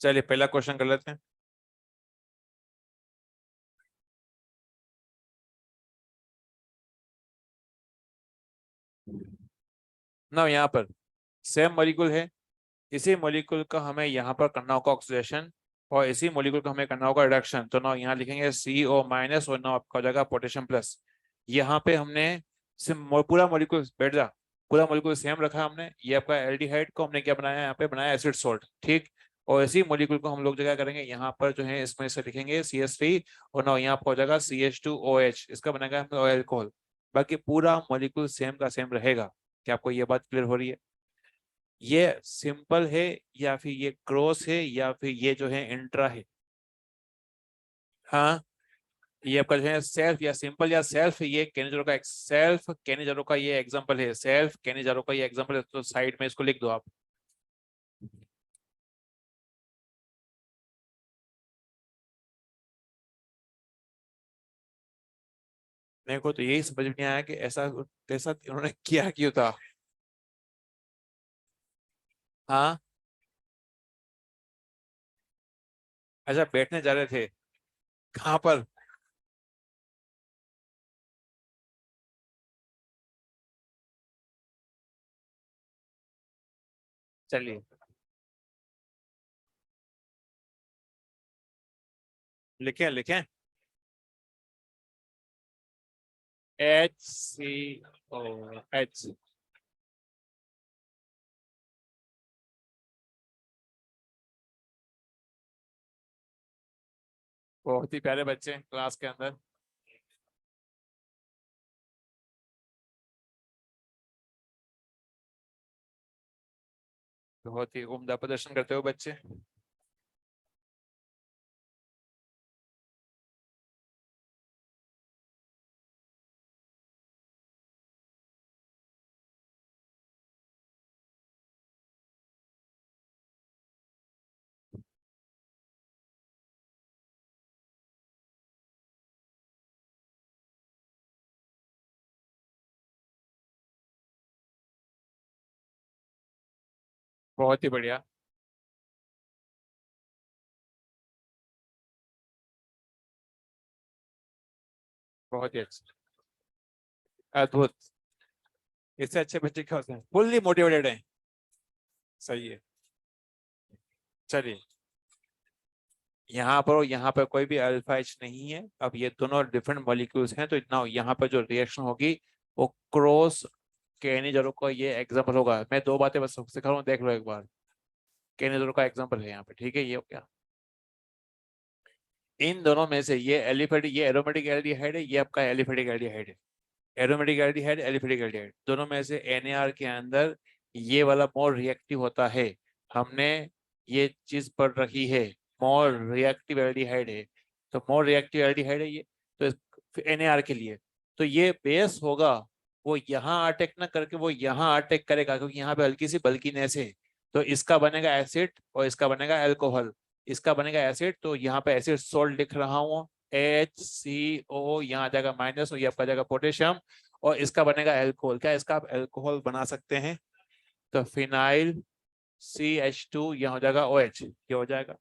चलिए पहला क्वेश्चन कर लेते हैं। ना यहाँ पर सेम मॉलिक्यूल है, इसी मॉलिक्यूल का हमें यहाँ पर करना होगा ऑक्सीडेशन और इसी मॉलिक्यूल का हमें करना होगा रिडक्शन। तो ना यहाँ लिखेंगे CO- और ना आपका हो जाएगा पोटेशियम प्लस। यहाँ पे हमने पूरा मॉलिक्यूल बैठ जा, पूरा मॉलिक्यूल सेम रखा हमने। ये आपका एल्डिहाइड को हमने क्या बनाया, यहाँ पे बनाया एसिड सोल्ट, ठीक। और इसी मॉलिक्यूल को हम लोग जगह करेंगे यहाँ पर जो है, इसमें से लिखेंगे CH3 और ना यहाँ पर हो जाएगा CH2OH, इसका बनेगा अल्कोहल। बाकी पूरा मॉलिक्यूल सेम का सेम रहेगा। क्या आपको ये बात क्लियर हो रही है? ये सिंपल है या फिर ये क्रॉस है या फिर ये जो है इंट्रा है? हाँ, ये आपका जो है सेल्फ या सिंपल या सेल्फ, ये कैनिजारो का सेल्फ कैनिजारो का ये एग्जांपल है, सेल्फ कैनिजारो का ये एग्जांपल है। तो साइड में इसको लिख दो आप। मेरे को तो यही समझ में नहीं आया कि ऐसा ऐसा इन्होंने किया क्यों था। हाँ, अच्छा बैठने जा रहे थे, कहाँ पर? चलिए लिखें लिखें। HCOH। बहुत ही प्यारे बच्चे क्लास के अंदर। बहुत ही उम्दा प्रदर्शन करते हो बच्चे। बहुत ही बढ़िया। बहुत ही अच्छा। अद्भुत। इससे अच्छे बच्चे क्या होते हैं, फुल्ली मोटिवेटेड है। सही है। चलिए, यहाँ पर और यहाँ पर कोई भी अल्फा एच नहीं है। अब ये दोनों डिफरेंट मॉलिक्यूल्स हैं, तो इतना यहाँ पर जो रिएक्शन होगी वो क्रॉस कैनिजरो का ये एग्जांपल होगा। मैं दो बातें बस सिखा रहा हूँ, देख लो एक बार। कैनिजरो का एग्जांपल है यहाँ पे, ठीक है। ये हो गया। इन दोनों में से ये एलिफेटिक, ये एरोमेटिक एल्डिहाइड है, ये आपका एलिफेटिक एल्डिहाइड है। एरोमेटिक एल्डिहाइड, एलिफेटिक एल्डिहाइड, दोनों में से NAR के अंदर ये वाला मोर रिएक्टिव होता है। हमने ये चीज पढ़ रखी है, मोर रिएक्टिव एल्डिहाइड है। तो मोर रिएक्टिव एल्डिहाइड है ये, तो NAR के लिए तो ये बेस होगा। वो यहाँ अटैक ना करके वो यहाँ अटैक करेगा, क्योंकि यहाँ पे हल्की सी बल्कीनेस है। तो इसका बनेगा एसिड और इसका बनेगा अल्कोहल। इसका बनेगा एसिड, तो यहाँ पे एसिड सोल्ट लिख रहा हूँ, HCO, यहाँ आ जाएगा माइनस और ये आपका जाएगा पोटेशियम। और इसका बनेगा अल्कोहल। क्या इसका आप अल्कोहल बना सकते हैं? तो फिनाइल CH2, यहाँ हो जाएगा OH, ये हो जाएगा।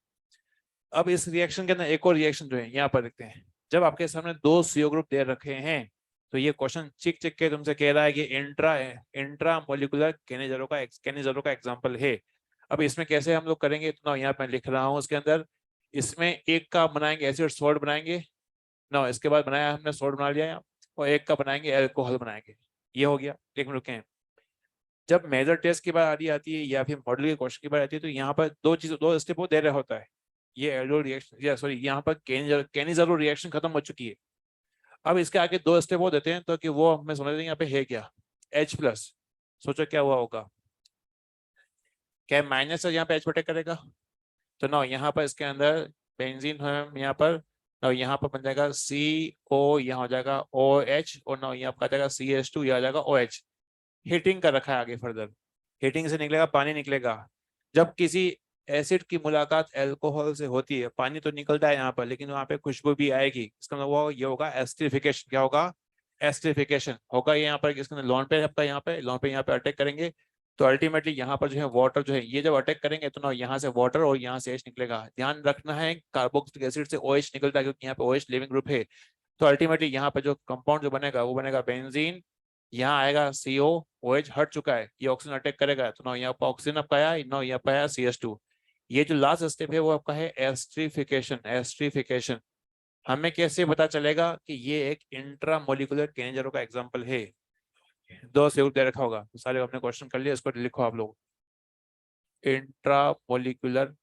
अब इस रिएक्शन के अंदर एक और रिएक्शन जो है यहाँ पर देखते हैं। जब आपके सामने दो CO ग्रुप दे रखे हैं, तो ये क्वेश्चन चिक चिक के तुमसे कह रहा है कि इंट्रा इंट्रा मोलिकुलर कैनिजरो का एग्जांपल है। अब इसमें कैसे हम लोग करेंगे, इतना यहाँ पे लिख रहा हूँ उसके अंदर। इसमें एक का बनाएंगे एसिड सोल्ट बनाएंगे ना, इसके बाद बनाया हमने सोल्ट बना लिया यहाँ। और एक का बनाएंगे अल्कोहल बनाएंगे। ये हो गया। एक मिनट रुके। जब मेजर टेस्ट की बात आती है या फिर मॉडल के क्वेश्चन की बात आती है, तो यहाँ पर दो स्टेप वो दे रहा होता है। ये एल्डो रिएक्शन, या सॉरी, यहाँ पर कैनिजरो रिएक्शन खत्म हो चुकी है। अब इसके आगे दो स्टेप वो देते हैं, तो कि वो हमें समझ लेंगे यहाँ पे है क्या, H+। सोचो क्या हुआ होगा, क्या माइनस है यहाँ पे H अटैक करेगा? तो ना यहाँ पर इसके अंदर बेंजीन है यहाँ पर, ना यहाँ पर बन जाएगा CO, यहाँ हो जाएगा OH, और ना यहाँ पर आ जाएगा CH2, यहाँ आ जाएगा OH। हीटिंग कर रखा है आगे फर्दर। हीटिंग से निकलेगा पानी निकलेगा। जब किसी एसिड की मुलाकात अल्कोहल से होती है, पानी तो निकलता है यहाँ पर, लेकिन वहां पे खुशबू भी आएगी। इसका मतलब वो ये होगा एस्टरिफिकेशन। क्या होगा? एस्टरिफिकेशन होगा। ये यहाँ पर इसके अंदर लॉन पे आपका, यहाँ पे लॉन पे यहाँ पे अटैक करेंगे। तो अल्टीमेटली यहाँ पर जो है वाटर जो है ये जब अटैक करेंगे तो ना यहाँ से वाटर और यहाँ से एच निकलेगा। ध्यान रखना है कार्बोक्सिलिक एसिड से OH निकलता है क्योंकि यहाँ पे OH लिविंग ग्रुप है। तो अल्टीमेटली यहाँ पे जो कंपाउंड जो बनेगा वो बनेगा बेंजीन। यहाँ आएगा CO, OH हट चुका है, ये ऑक्सीजन अटैक करेगा तो ना यहाँ पर ऑक्सीजन आपका आया, ना यहाँ पर आया CH2। ये जो लास्ट स्टेप है वो आपका है एस्ट्रीफिकेशन। एस्ट्रीफिकेशन हमें कैसे पता चलेगा कि ये एक इंट्रामोलिकुलर केनेजरो का एग्जाम्पल है? दो से दे रखा होगा तो सारे हमने क्वेश्चन कर लिया, इसको लिखो आप लोग। इंट्रामोलिकुलर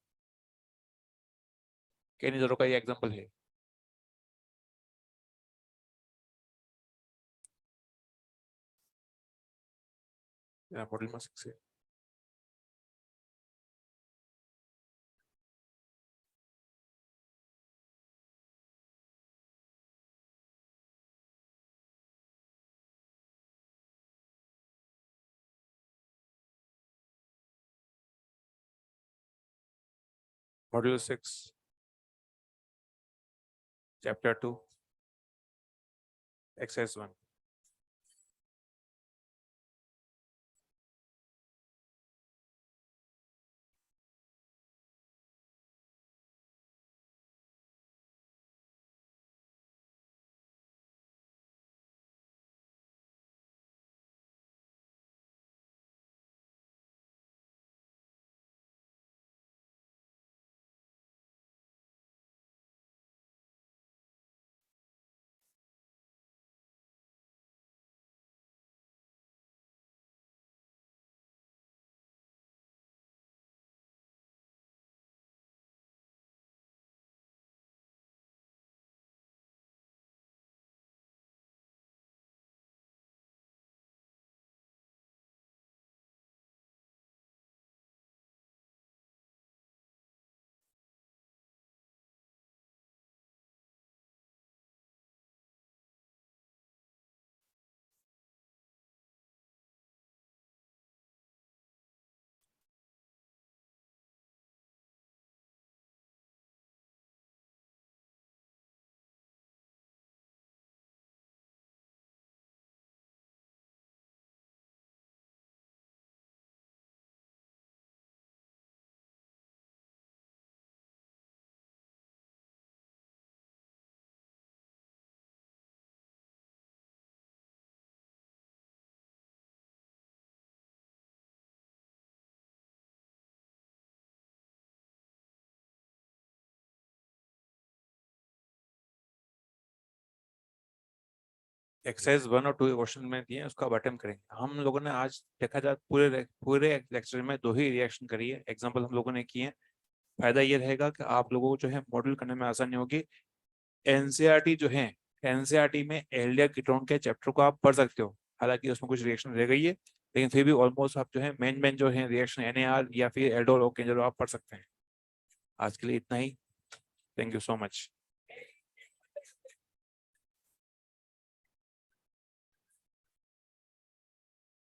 केनेजरो का ये एग्जाम्पल है। मॉडल में से मॉड्यूल 6 चैप्टर 2 एक्सरसाइज 1। एक्सरसाइज 1 और 2 क्वेश्चन में दिए उसका अटेम्प्ट करेंगे। हम लोगों ने आज देखा जाए पूरे लेक्चर में 2 ही रिएक्शन करी है, एग्जाम्पल हम लोगों ने किए हैं। फायदा ये रहेगा कि आप लोगों को जो है मॉडल करने में आसानी होगी। एनसीईआरटी जो है, एनसीईआरटी में एल्डिहाइड कीटोन के चैप्टर को आप पढ़ सकते हो, हालांकि उसमें कुछ रिएक्शन रह गई है लेकिन फिर भी ऑलमोस्ट आप जो है मेन जो है रिएक्शन NAR या फिर एल्डोल और केंजरो आप पढ़ सकते हैं। आज के लिए इतना ही। Thank you so much.